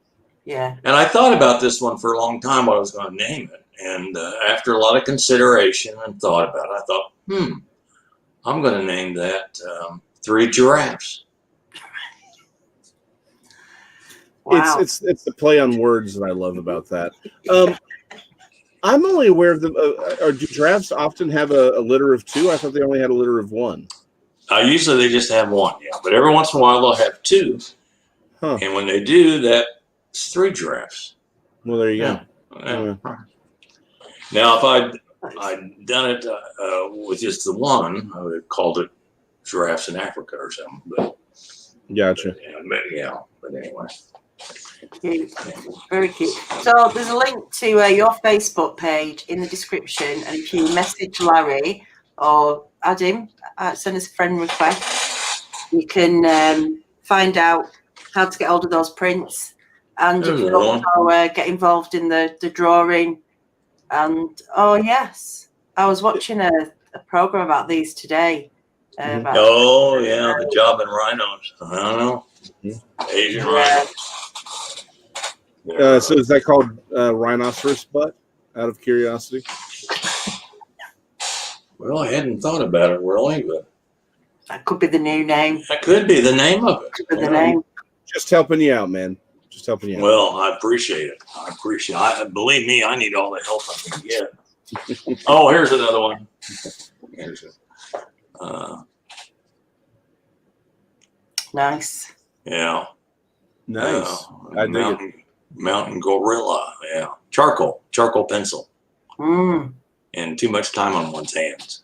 Yeah. And I thought about this one for a long time what I was going to name it, and after a lot of consideration and thought about it, I thought, I'm going to name that 3 giraffes. Wow. It's the play on words that I love about that. I'm only aware of do giraffes often have a litter of 2? I thought they only had a litter of 1. Usually they just have 1, but every once in a while they'll have 2. Huh. And when they do, that's 3 giraffes. Well, there you go. Yeah. Now, if I'd done it with just the one, I would have called it Giraffes in Africa or something. But Gotcha. But anyway. Cute. Very cute. So there's a link to your Facebook page in the description, and if you message Larry or add him, send us a friend request, you can find out how to get hold of those prints, and you can also get involved in the drawing. And oh yes, I was watching a program about these today. Mhm. The job in rhinos. I don't know. Asian rhinos. So is that called rhinoceros butt? Out of curiosity. Well, I hadn't thought about it really, but that could be the new name. That could be the name of it. Could be the name. Just helping you out, man. Just helping you out. Well, I appreciate it. Believe me, I need all the help I can get. Oh, here's another one. Here's it. Nice. Yeah. Nice. I dig it. Mountain gorilla. Yeah. Charcoal pencil. Mm. And too much time on one's hands.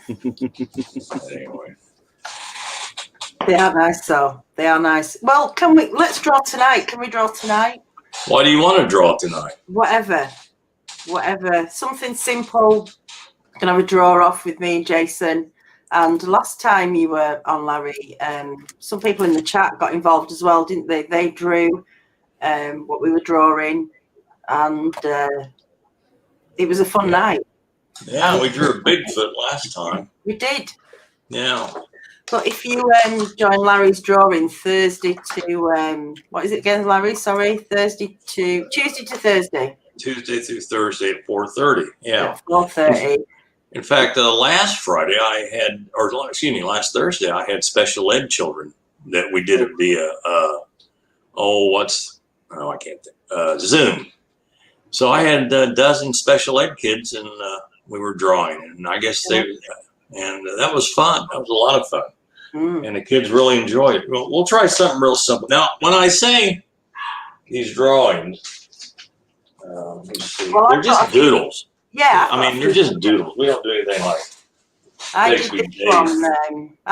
Anyway. They are nice, though. They are nice. Well, let's draw tonight. Can we draw tonight? Why do you want to draw tonight? Whatever. Something simple. Can have a draw off with me and Jason. And last time you were on, Larry, some people in the chat got involved as well, didn't they? They drew what we were drawing, and it was a fun night. Yeah, we drew a Bigfoot last time. We did. Yeah. But if you join Larry's drawing Thursday to what is it again, Larry? Sorry, Tuesday to Thursday. Tuesday through Thursday at 4:30. Yeah. 4:30. In fact, last Thursday I had special ed children that we did it via I can't think. Zoom. So I had a dozen special ed kids, and we were drawing, and I guess that was fun. That was a lot of fun. And the kids really enjoyed it. We'll try something real simple. Now, when I say these drawings, they're just doodles. Yeah. I mean, they're just doodles. We don't do anything like I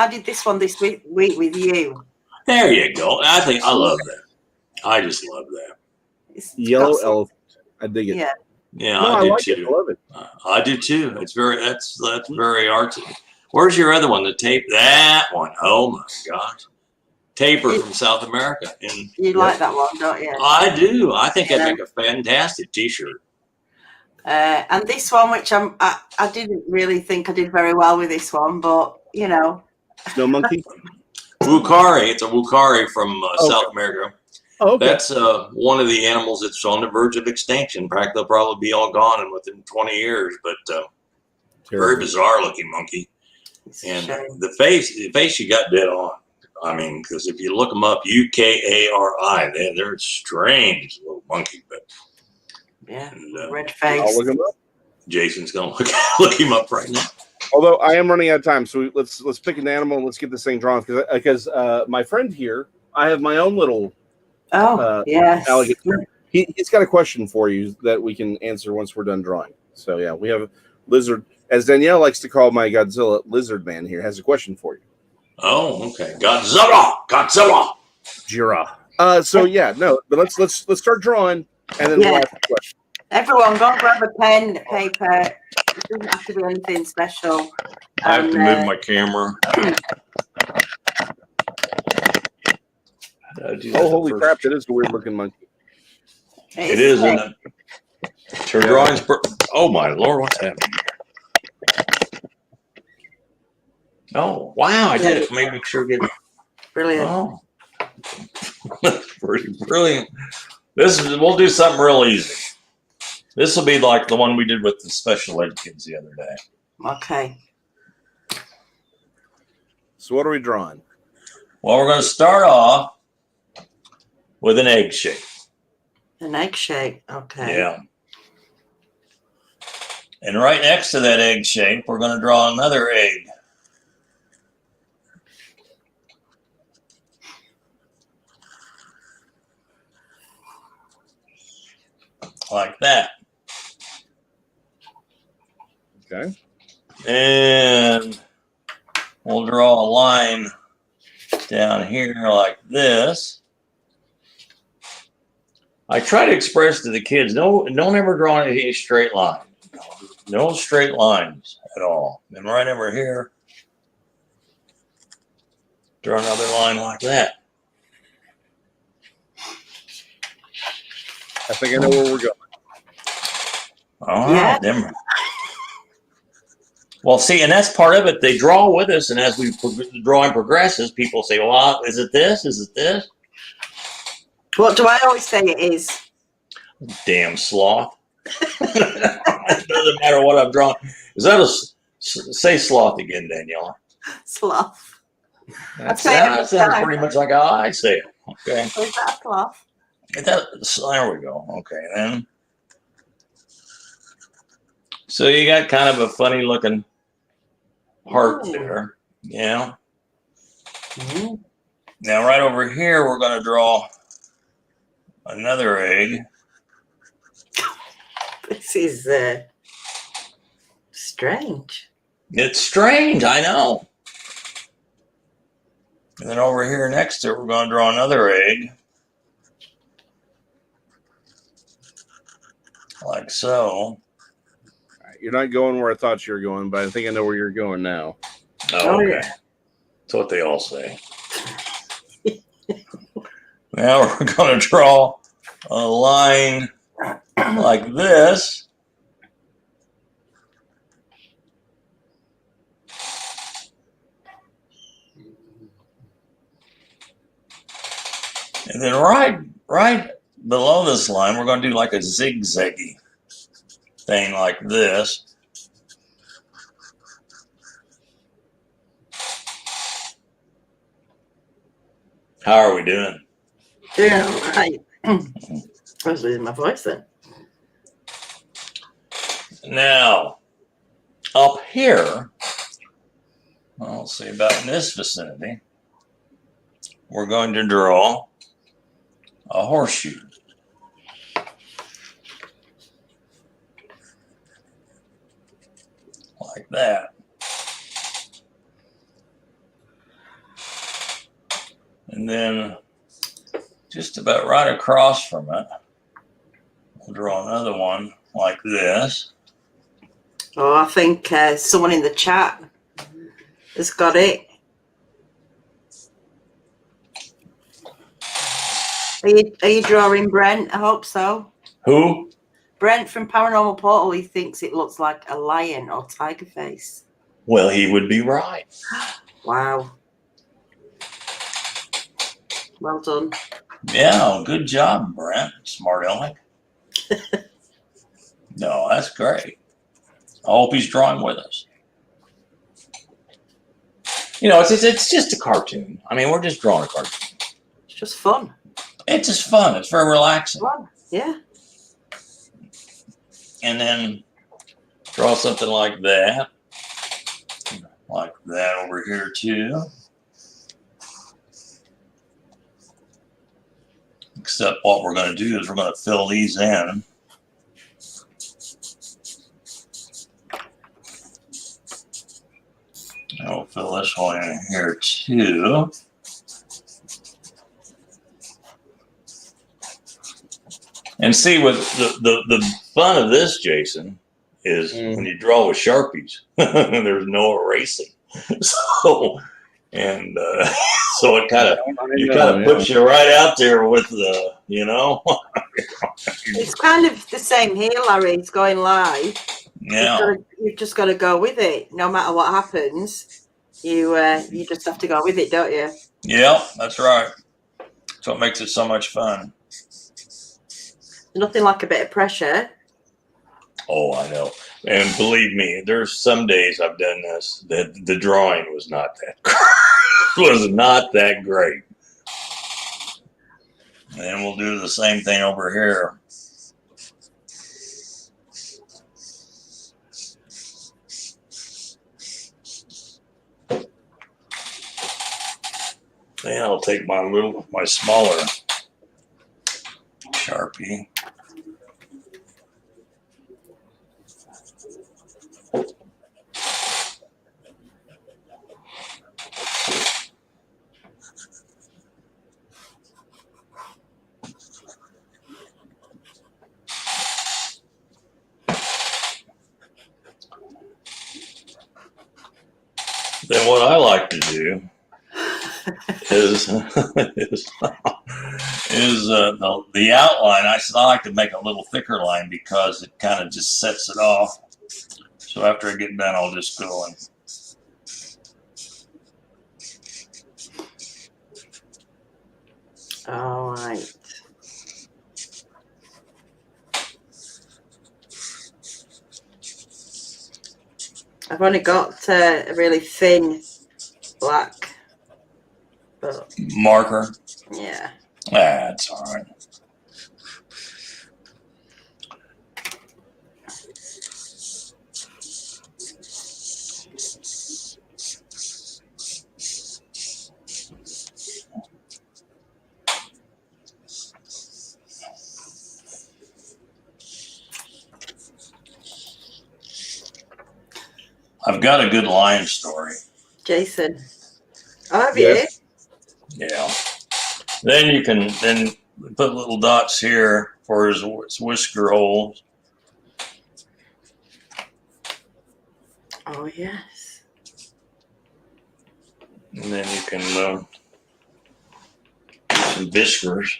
did this one this week with you. There you go. I love that. I just love that. It's Yellow elephant. I dig it. Yeah. Yeah, no, I do like too. It. I love it. I do too. It's that's very artsy. Where's your other one? The tape? That one. Oh my gosh. Taper from South America. And you like that one, don't you? I do. I think that'd make a fantastic T-shirt. And this one, which I didn't really think I did very well with this one, but you know. Snow monkey? Wukari. It's a Wukari from South America. Oh, okay. That's one of the animals that's on the verge of extinction. In fact, they'll probably be all gone within 20 years, but very bizarre looking monkey. And the face you got dead on. I mean, because if you look them up, Ukari, they're strange little monkey, but yeah, red face. I'll look him up. Jason's gonna look him up right now. Although I am running out of time, so let's pick an animal and let's get this thing drawn. Because my friend here, I have my own little yes, alligator. He's got a question for you that we can answer once we're done drawing. So yeah, we have a lizard, as Danielle likes to call my Godzilla, Lizard Man here has a question for you. Oh, okay, Godzilla. Jira. So yeah, no, but let's start drawing, and then we'll ask the question. Everyone, go grab a pen and paper. It doesn't have to be anything special. I have to move my camera. Oh, holy crap! That is a weird looking monkey. It is, isn't it? Her drawings. Oh my Lord, what's happening? Oh wow! I did it. Maybe sure get it. Brilliant. Oh, pretty brilliant. We'll do something real easy. This will be like the one we did with the special ed kids the other day. Okay. So what are we drawing? Well, we're going to start off with an egg shape. An egg shape. Okay. Yeah. And right next to that egg shape, we're going to draw another egg. like that. Okay. And we'll draw a line down here like this. I try to express to the kids, don't ever draw any straight lines. No straight lines at all. Then right over here, draw another line like that. I think I know where we're going. All Yeah. right, then. Well, see, and that's part of it. They draw with us, and as the drawing progresses, people say, well, is it this? Is it this? What do I always say it is? Damn sloth. It doesn't matter what I've drawn. Is that say sloth again, Daniela? Sloth. That sounds pretty much like how I say it. Okay. Is that a sloth? There we go. Okay, then. So you got kind of a funny looking heart there. Yeah. Mm-hmm. Now, right over here, we're going to draw another egg. This is strange. It's strange, I know. And then over here next to it, we're going to draw another egg. Like so. You're not going where I thought you were going, but I think I know where you're going now. Oh, okay. Yeah. That's what they all say. Now we're going to draw a line like this. And then right below this line, we're going to do like a zigzaggy thing like this. How are we doing? Yeah, right. I was losing my voice then. Now, up here, I'll say about in this vicinity, we're going to draw a horseshoe. Like that. And then just about right across from it, we'll draw another one like this. Oh, I think someone in the chat has got it. Are you drawing Brent? I hope so. Who? Brent from Paranormal Portal, he thinks it looks like a lion or tiger face. Well, he would be right. Wow. Well done. Yeah, good job, Brent. Smart aleck. No, that's great. I hope he's drawing with us. You know, it's just a cartoon. I mean, we're just drawing a cartoon. It's just fun. It's just fun. It's very relaxing. Fun. Yeah. And then draw something like that. Like that over here too. Except what we're going to do is we're going to fill these in. And we'll fill this one in here too. And see, with the fun of this, Jason, is when you draw with Sharpies, there's no erasing. So, and so it kind of puts you right out there with the, you know. It's kind of the same here, Larry. It's going live. Yeah. You've just got to go with it. No matter what happens, you just have to go with it, don't you? Yeah, that's right. That's what makes it so much fun. Nothing like a bit of pressure. Oh, I know. And believe me, there's some days I've done this that the drawing was not that great. And we'll do the same thing over here. Then I'll take my smaller Sharpie. And what I like to do is the outline. I like to make a little thicker line because it kind of just sets it off. So after I get done, I'll just go and All right. I've only got a really thin black, but marker. yeah. That's all right. I've got a good lion story. Jason. Oh, have Yes. Yeah. Then you can put little dots here for his whisker holes. you? Oh, yes. And then you can do some whiskers.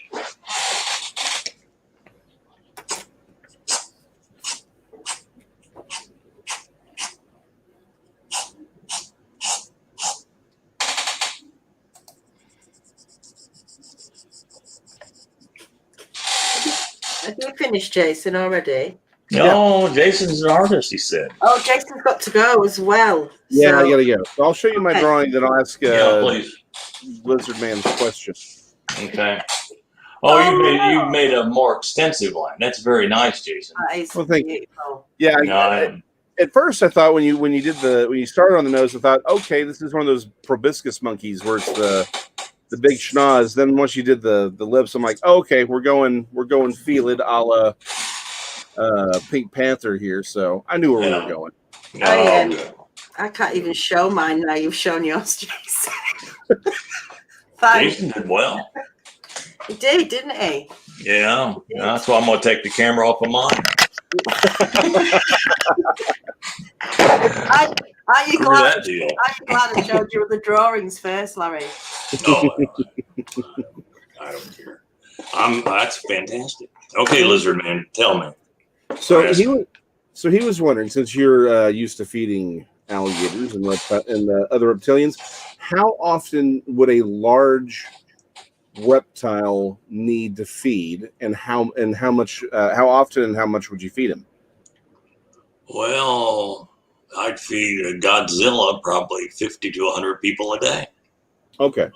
Have you finished, Jason, already? No, Jason's an artist, he said. Oh, Jason's got to go as well. Yeah, so, I gotta go. So I'll show you my drawing, then I'll ask Yeah, please. Lizard Man's question. Okay. Oh, you made a more extensive line. That's very nice, Jason. That is Well, thank you. beautiful. Yeah, No, at first I thought when you started on the nose, I thought, okay, this is one of those proboscis monkeys where it's the big schnoz. Then once you did the lips, I'm like, oh, okay, we're going felid a la Pink Panther here. So I knew where we were going. I can't even show mine now. You've shown yours, Jason. Thanks. Jason did well. He did, didn't he? Yeah, that's why I'm going to take the camera off of mine. Are you Screw glad? that deal. Are you glad I showed you the drawings first, Larry? No, I don't care. That's fantastic. Okay, Lizard Man, tell me. So he was wondering, since you're used to feeding alligators and other reptilians, how often would a large reptile need to feed, and how much? How often and how much would you feed him? Well, I'd feed a Godzilla probably 50 to 100 people a day. Okay,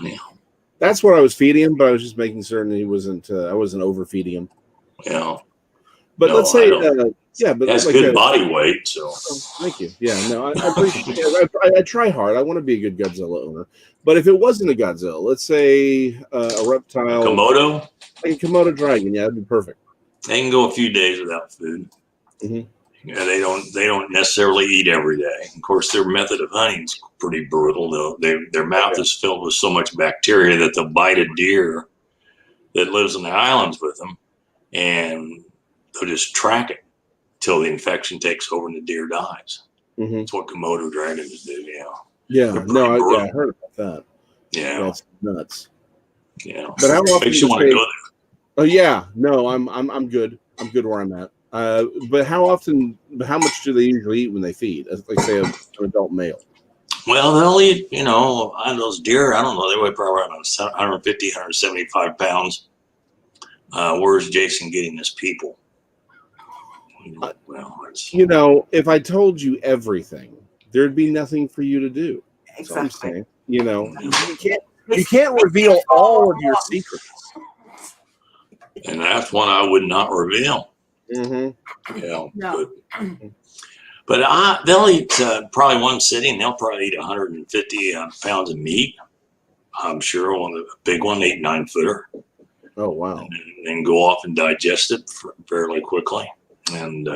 Yeah. that's what I was feeding him, but I was just making certain he wasn't. I wasn't overfeeding him. Yeah. But No, let's say, yeah, but that's like good body weight. So thank you. Yeah, no, I appreciate it. I try hard. I want to be a good Godzilla owner. But if it wasn't a Godzilla, let's say a reptile, Komodo, like a Komodo dragon, yeah, that'd be perfect. They can go a few days without food. Mm-hmm. Yeah, they don't necessarily eat every day. Of course, their method of hunting is pretty brutal. Though their mouth is filled with so much bacteria that they'll bite a deer that lives in the islands with them, and they'll just track it till the infection takes over and the deer dies. Mm-hmm. That's what Komodo dragons do. Yeah. I heard about that. Yeah, that's nuts. Yeah, but how often makes you want to go there? Oh yeah, no, I'm good. I'm good where I'm at. But how much do they usually eat when they feed? Like say an adult male. Well, they'll eat, on those deer, I don't know, they weigh probably around 150, 175 pounds. Where's Jason getting his people? Well, if I told you everything, there'd be nothing for you to do. That's what I'm saying. You can't reveal all of your secrets. And that's one I would not reveal. Mm-hmm. Yeah, no. But they'll eat probably one sitting. They'll probably eat 150 pounds of meat. I'm sure a big one, 8-9 footer. Oh wow! And then go off and digest it fairly quickly. And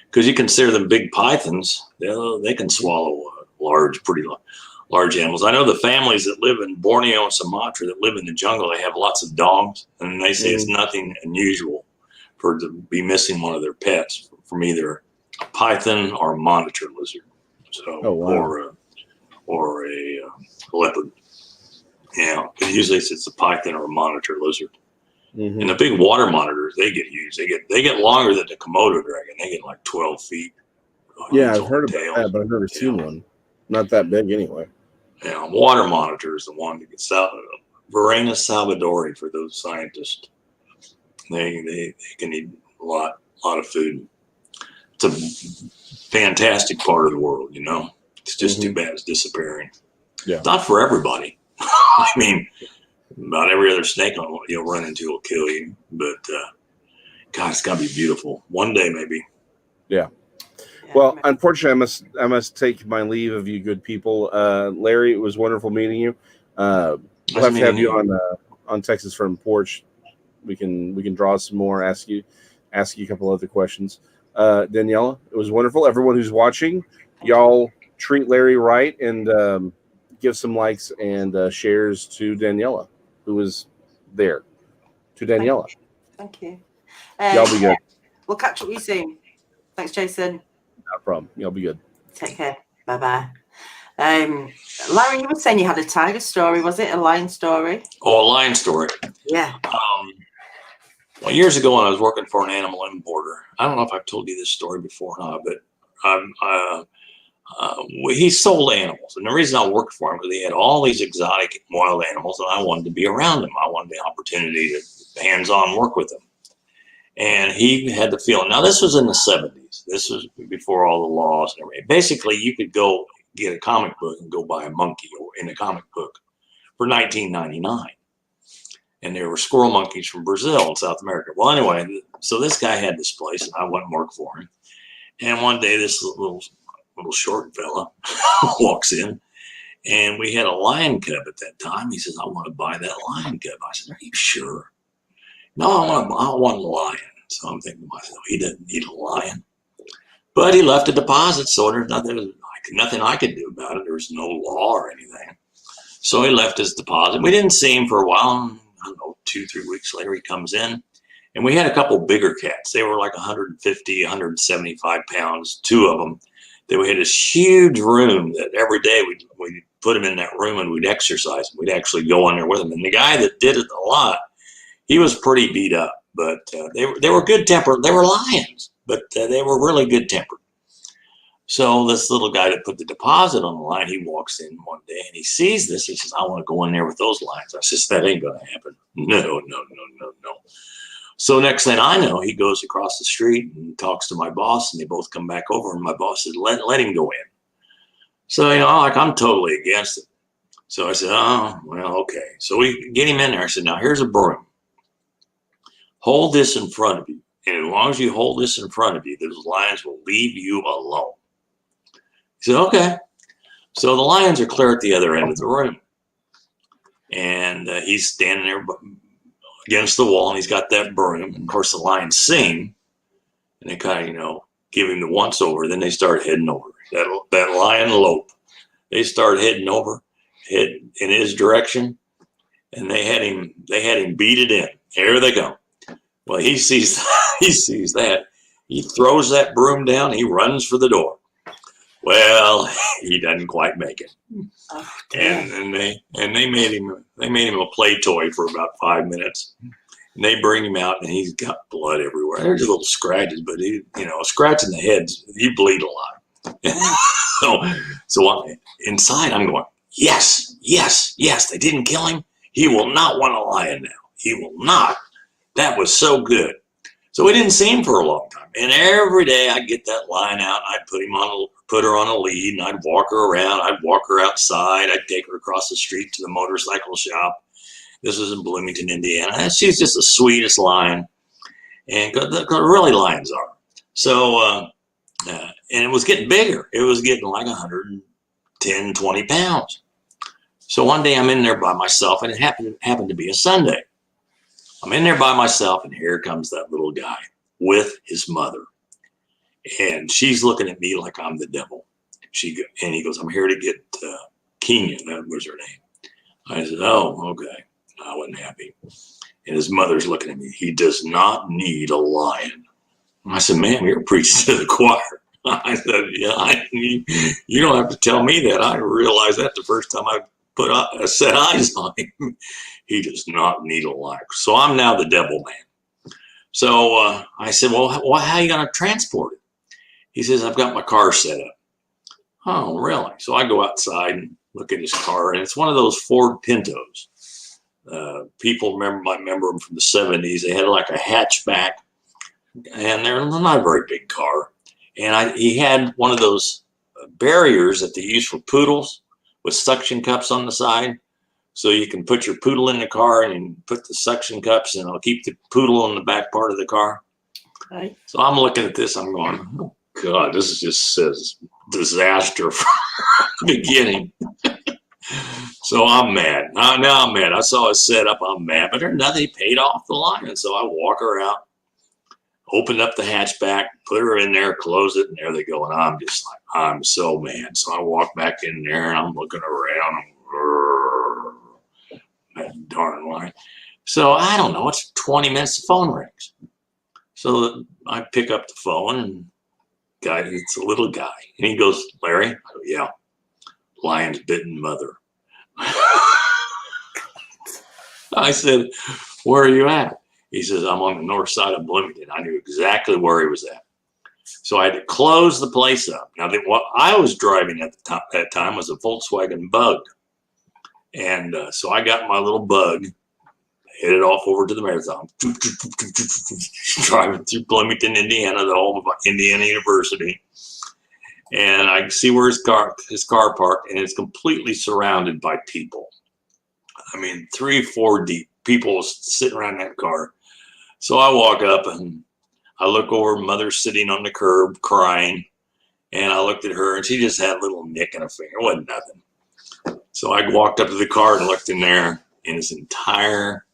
because you consider them big pythons, they can swallow pretty large animals. I know the families that live in Borneo and Sumatra that live in the jungle, they have lots of dogs, and they say it's nothing unusual to be missing one of their pets from either a python or a monitor lizard. So, or a leopard. Yeah, usually it's a python or a monitor lizard. Mm-hmm. And the big water monitors, they get used. They get longer than the Komodo dragon. They get like 12 feet. Yeah, I've heard about that, but I've never seen one. Not that big anyway. Yeah, water monitor is the one that gets out. Varanus salvadori for those scientists. They can eat a lot of food. It's a fantastic part of the world, you know. It's just too bad it's disappearing. Yeah, not for everybody. I mean, about every other snake you'll run into will kill you. But God, it's got to be beautiful one day, maybe. Yeah. Well, unfortunately, I must take my leave of you, good people. Larry, it was wonderful meeting you. We'll have to have you on Texas Front Porch. We can draw some more. Ask you a couple other questions. Daniela, it was wonderful. Everyone who's watching, y'all treat Larry right and give some likes and shares to Daniela, who is there. To Daniela. Thank you. Y'all be good. We'll catch up with you soon. Thanks, Jason. No problem. Y'all be good. Take care. Bye-bye. Larry, you were saying you had a tiger story. Was it a lion story? Oh, a lion story. Yeah. Well, years ago when I was working for an animal importer, I don't know if I've told you this story before or not, but he sold animals. And the reason I worked for him was he had all these exotic wild animals, and I wanted to be around them. I wanted the opportunity to hands-on work with them. And he had the feeling. Now, this was in the 70s. This was before all the laws and everything. Basically, you could go get a comic book and go buy a monkey in a comic book for $19.99. And there were squirrel monkeys from Brazil and South America. Well, anyway, so this guy had this place, and I went and worked for him. And one day, this little short fella walks in, and we had a lion cub at that time. He says, "I want to buy that lion cub." I said, "Are you sure?" "No, I want a lion." So I'm thinking to myself, he doesn't need a lion. But he left a deposit, so there's nothing I could do about it. There was no law or anything. So he left his deposit. We didn't see him for a while. I don't know, 2-3 weeks later, he comes in. And we had a couple bigger cats. They were like 150, 175 pounds, two of them. We had this huge room that every day we'd put them in that room and we'd exercise them. We'd actually go in there with them. And the guy that did it a lot, he was pretty beat up, but they were good tempered. They were lions, but they were really good tempered. So this little guy that put the deposit on the line, he walks in one day and he sees this. He says, "I want to go in there with those lions." I says, "That ain't going to happen. No. So next thing I know, he goes across the street and talks to my boss, and they both come back over, and my boss says, let him go in. So, I'm totally against it. So I said, "Oh, well, okay." So we get him in there. I said, "Now here's a broom. Hold this in front of you. And as long as you hold this in front of you, those lions will leave you alone." He said, "Okay." So the lions are clear at the other end of the room. And he's standing there against the wall, and he's got that broom. And of course, the lions sing, and they kind of, give him the once over. Then they start heading over. That lion lope. They start heading over, head in his direction, and they had him beat it in. Here they go. Well, he sees that. He throws that broom down. He runs for the door. Well, he doesn't quite make it. Oh, and they made him a play toy for about 5 minutes. And they bring him out, and he's got blood everywhere. There's little scratches, but a scratch in the head, you bleed a lot. so inside, I'm going, yes, they didn't kill him. He will not want a lion now. He will not. That was so good. So we didn't see him for a long time. And every day I'd get that lion out, I'd put her on a lead, and I'd walk her around. I'd walk her outside. I'd take her across the street to the motorcycle shop. This was in Bloomington, Indiana. She's just the sweetest lion. And really lions are. So, and it was getting bigger. It was getting like 110, 20 pounds. So one day I'm in there by myself, and it happened to be a Sunday. I'm in there by myself, and here comes that little guy with his mother. And she's looking at me like I'm the devil. And he goes, "I'm here to get Kenya." That was her name. I said, "Oh, okay." I wasn't happy. And his mother's looking at me. "He does not need a lion." I said, "Ma'am, you're preaching to the choir." I said, yeah, you don't have to tell me that. I realized that the first time I set eyes on him. He does not need a life. So I'm now the devil man. So I said, well, how are you going to transport it? He says, I've got my car set up. Oh, really? So I go outside and look at his car, and it's one of those Ford Pintos. People might remember them from the 70s. They had like a hatchback, and they're not a very big car. And he had one of those barriers that they use for poodles with suction cups on the side. So you can put your poodle in the car and put the suction cups, and it'll keep the poodle in the back part of the car. Right. So I'm looking at this. I'm going, oh, God, this just says disaster from the beginning. So I'm mad. Now I'm mad. I saw it set up. I'm mad. But there's nothing. He paid off the line. And so I walk her out, opened up the hatchback, put her in there, close it, and there they go. And I'm just like, I'm so mad. So I walk back in there, and I'm looking around. That darn line. So I don't know. It's 20 minutes. The phone rings. So I pick up the phone, and it's a little guy. And he goes, Larry? I go, yeah. Lion's bitten mother. I said, where are you at? He says, I'm on the north side of Bloomington. I knew exactly where he was at. So I had to close the place up. Now, what I was driving at that time was a Volkswagen Bug. And so I got my little Bug, headed off over to the marathon, driving through Bloomington, Indiana, the home of Indiana University. And I see where his car parked, and it's completely surrounded by people. I mean, 3 or 4 deep people sitting around that car. So I walk up and I look over, mother's sitting on the curb crying. And I looked at her, and she just had a little nick in her finger. It wasn't nothing. So I walked up to the car and looked in there, and his entire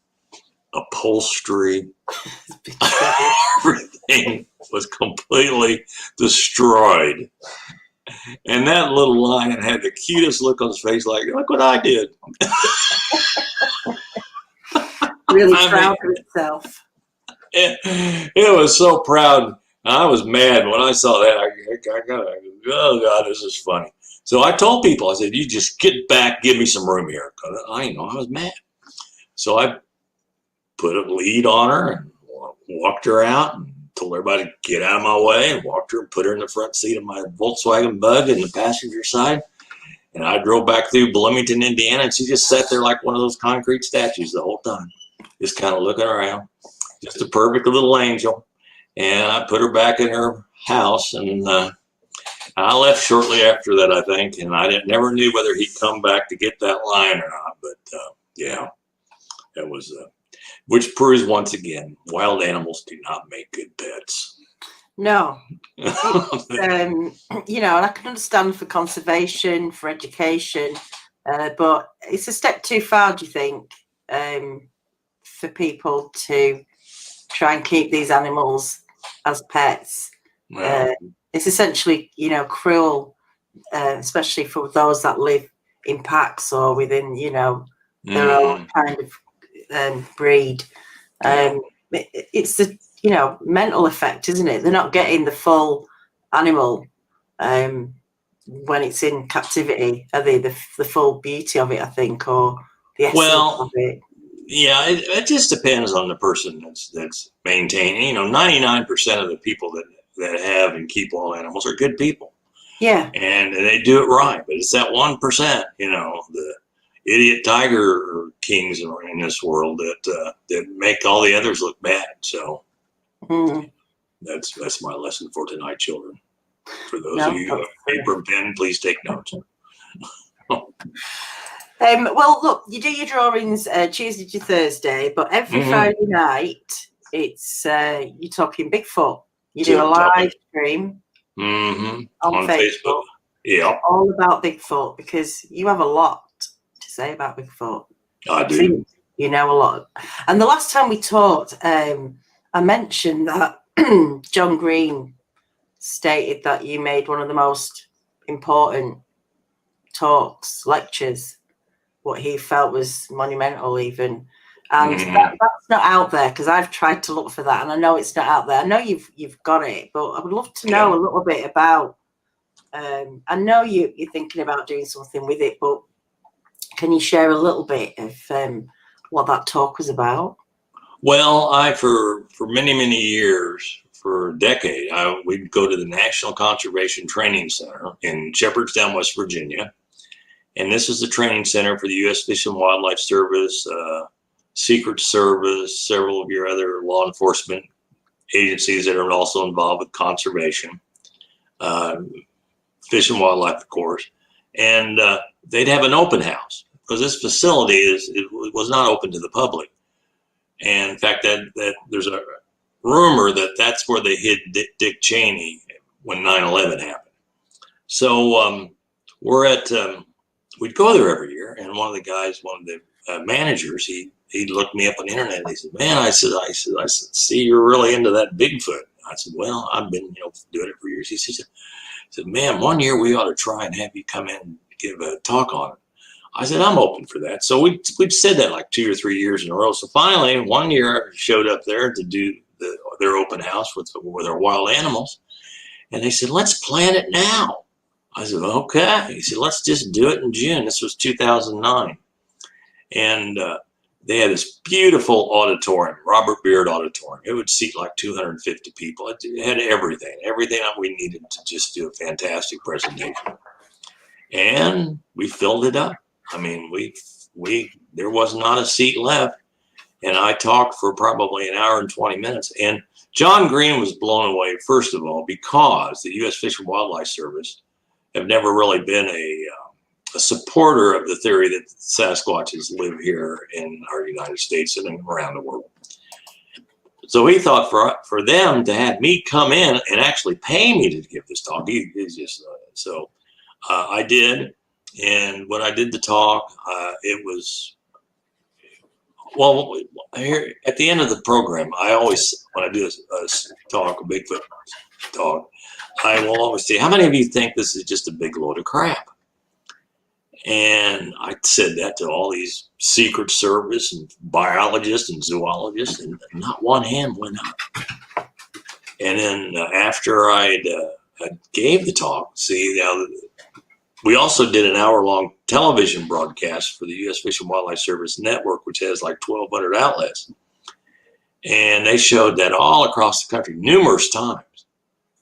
upholstery, everything was completely destroyed. And that little lion had the cutest look on his face, like, look what I did. Really proud of itself. It was so proud. I was mad when I saw that. I got, oh God, this is funny. So I told people, I said, you just get back, give me some room here. I was mad. So I put a lead on her and walked her out and told everybody to get out of my way, and walked her and put her in the front seat of my Volkswagen Bug in the passenger side. And I drove back through Bloomington, Indiana, and she just sat there like one of those concrete statues the whole time, just kind of looking around. Just a perfect little angel. And I put her back in her house, and I left shortly after that, I think, and I never knew whether he'd come back to get that lion or not. But yeah, that was, which proves once again, wild animals do not make good pets. No. You know, and I can understand for conservation, for education, but it's a step too far, do you think, for people to try and keep these animals as pets? Well, it's essentially, you know, cruel, especially for those that live in packs or within, you know, their own kind of breed. It's the, you know, mental effect, isn't it? They're not getting the full animal when it's in captivity, are they? The full beauty of it, I think, or the essence of it. Yeah, it just depends on the person that's maintaining. You know, 99% of the people that have and keep all animals are good people. Yeah. And they do it right. But it's that 1%, you know, the idiot tiger kings in this world that make all the others look bad. So that's my lesson for tonight, children. For those of you who have paper and pen, please take notes. Well, look, you do your drawings Tuesday to Thursday, but every Friday night it's you're talking Bigfoot. You do a live stream on Facebook. Yeah, all about Bigfoot, because you have a lot to say about Bigfoot. I do. You know a lot. And the last time we talked, I mentioned that John Green stated that you made one of the most important lectures, what he felt was monumental even. And that's not out there, because I've tried to look for that, and I know it's not out there. I know you've got it, but I would love to know a little bit about. I know you're thinking about doing something with it, but can you share a little bit of what that talk was about? Well, for many years, for a decade, we'd go to the National Conservation Training Center in Shepherdstown, West Virginia. And this is the training center for the U.S. Fish and Wildlife Service, Secret Service, several of your other law enforcement agencies that are also involved with conservation, fish and wildlife, of course. And they'd have an open house because this facility was not open to the public. And in fact, that there's a rumor that that's where they hid Dick Cheney when 9/11 happened. So we'd go there every year, and one of the managers, he looked me up on the internet. And he said, "Man," I said, "See, you're really into that Bigfoot." I said, "Well, I've been doing it for years." He said, "Man, one year we ought to try and have you come in and give a talk on it." I said, "I'm open for that." So we'd said that like 2 or 3 years in a row. So finally, one year I showed up there to do their open house with our wild animals. And they said, "Let's plan it now." I said, "Okay." He said, "Let's just do it in June." This was 2009. And they had this beautiful auditorium, Robert Beard Auditorium. It would seat like 250 people. It had everything that we needed to just do a fantastic presentation. And we filled it up. I mean, there was not a seat left, and I talked for probably an hour and 20 minutes. And John Green was blown away, first of all, because the U.S. Fish and Wildlife Service have never really been a supporter of the theory that Sasquatches live here in our United States and around the world. So he thought for them to have me come in and actually pay me to give this talk, I did. And when I did the talk, it was, well, here at the end of the program, I always, when I do a Bigfoot talk, I will always say, "How many of you think this is just a big load of crap?" And I said that to all these Secret Service and biologists and zoologists, and not one hand went up. And then after I gave the talk, we also did an hour-long television broadcast for the U.S. Fish and Wildlife Service Network, which has like 1,200 outlets. And they showed that all across the country numerous times,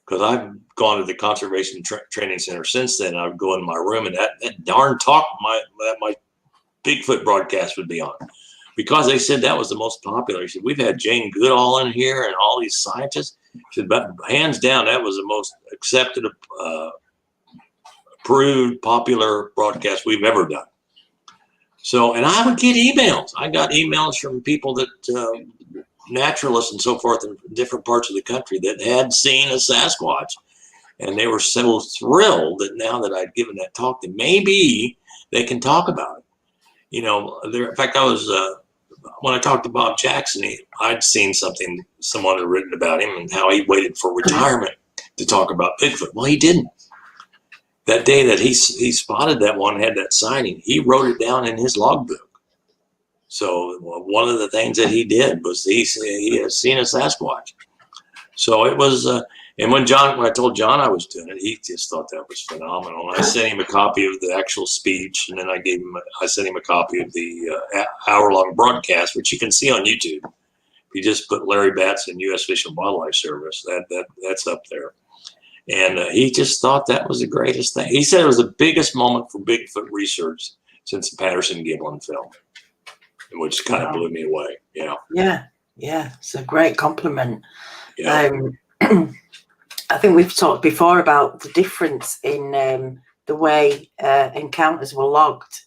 because I've gone to the Conservation Training Center since then. I would go in my room, and that darn talk, my Bigfoot broadcast would be on, because they said that was the most popular. He said, "We've had Jane Goodall in here and all these scientists." He said, "But hands down, that was the most accepted, approved, popular broadcast we've ever done." So, and I would get emails. I got emails from people that, naturalists and so forth in different parts of the country, that had seen a Sasquatch. And they were so thrilled that now that I'd given that talk, that maybe they can talk about it. In fact, I was, when I talked to Bob Jackson, I'd seen something someone had written about him and how he waited for retirement to talk about Bigfoot. Well, he didn't. That day that he spotted that one, had that sighting, he wrote it down in his logbook. So one of the things that he did was he had seen a Sasquatch. So it was, and when I told John I was doing it, he just thought that was phenomenal. And I sent him a copy of the actual speech, and then I sent him a copy of the hour-long broadcast, which you can see on YouTube. If you just put Larry Battson, U.S. Fish and Wildlife Service, that's up there. And he just thought that was the greatest thing. He said it was the biggest moment for Bigfoot research since the Patterson-Gimlin film, which kind of blew me away. Yeah. It's a great compliment. Yeah. I think we've talked before about the difference in the way encounters were logged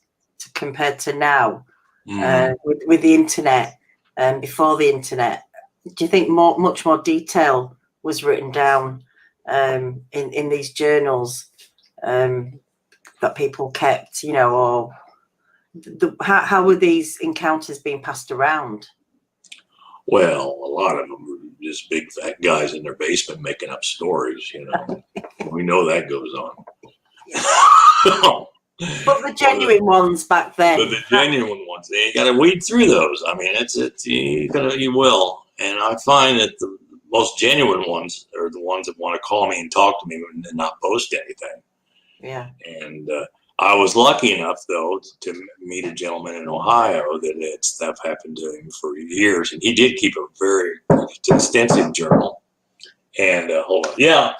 compared to now, with the internet and before the internet. Do you think much more detail was written down in these journals that people kept, or how were these encounters being passed around? Well, a lot of them were just big fat guys in their basement making up stories, We know that goes on. But the genuine ones back then. But the genuine ones, you got to weed through those. I mean, you will. And I find that the most genuine ones are the ones that want to call me and talk to me and not post anything. Yeah. And I was lucky enough, though, to meet a gentleman in Ohio that stuff happened to him for years. And he did keep a very extensive journal. And hold on. Yeah.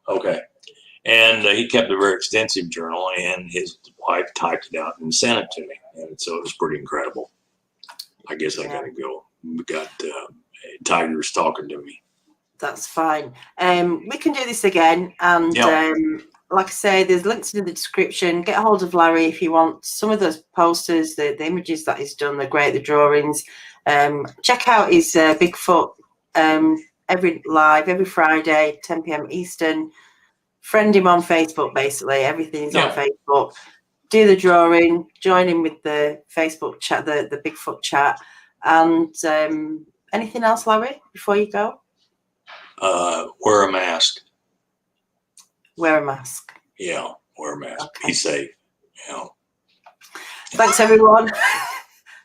Okay. And he kept a very extensive journal, and his wife typed it out and sent it to me. And so it was pretty incredible. I guess I got to go. We got tigers talking to me. That's fine. We can do this again. And like I say, there's links in the description. Get a hold of Larry if you want some of those posters, the images that he's done. They're great, the drawings. Check out his Bigfoot every Friday, 10 p.m. Eastern. Friend him on Facebook, basically. Everything's on Facebook. Do the drawing, join in with the Facebook chat, the Bigfoot chat. And anything else, Larry, before you go? Wear a mask. Wear a mask. Yeah, wear a mask. Okay. Be safe. Yeah. Thanks, everyone.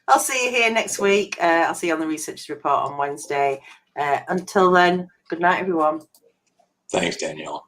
I'll see you here next week. I'll see you on the Research Report on Wednesday. Until then, good night, everyone. Thanks, Danielle.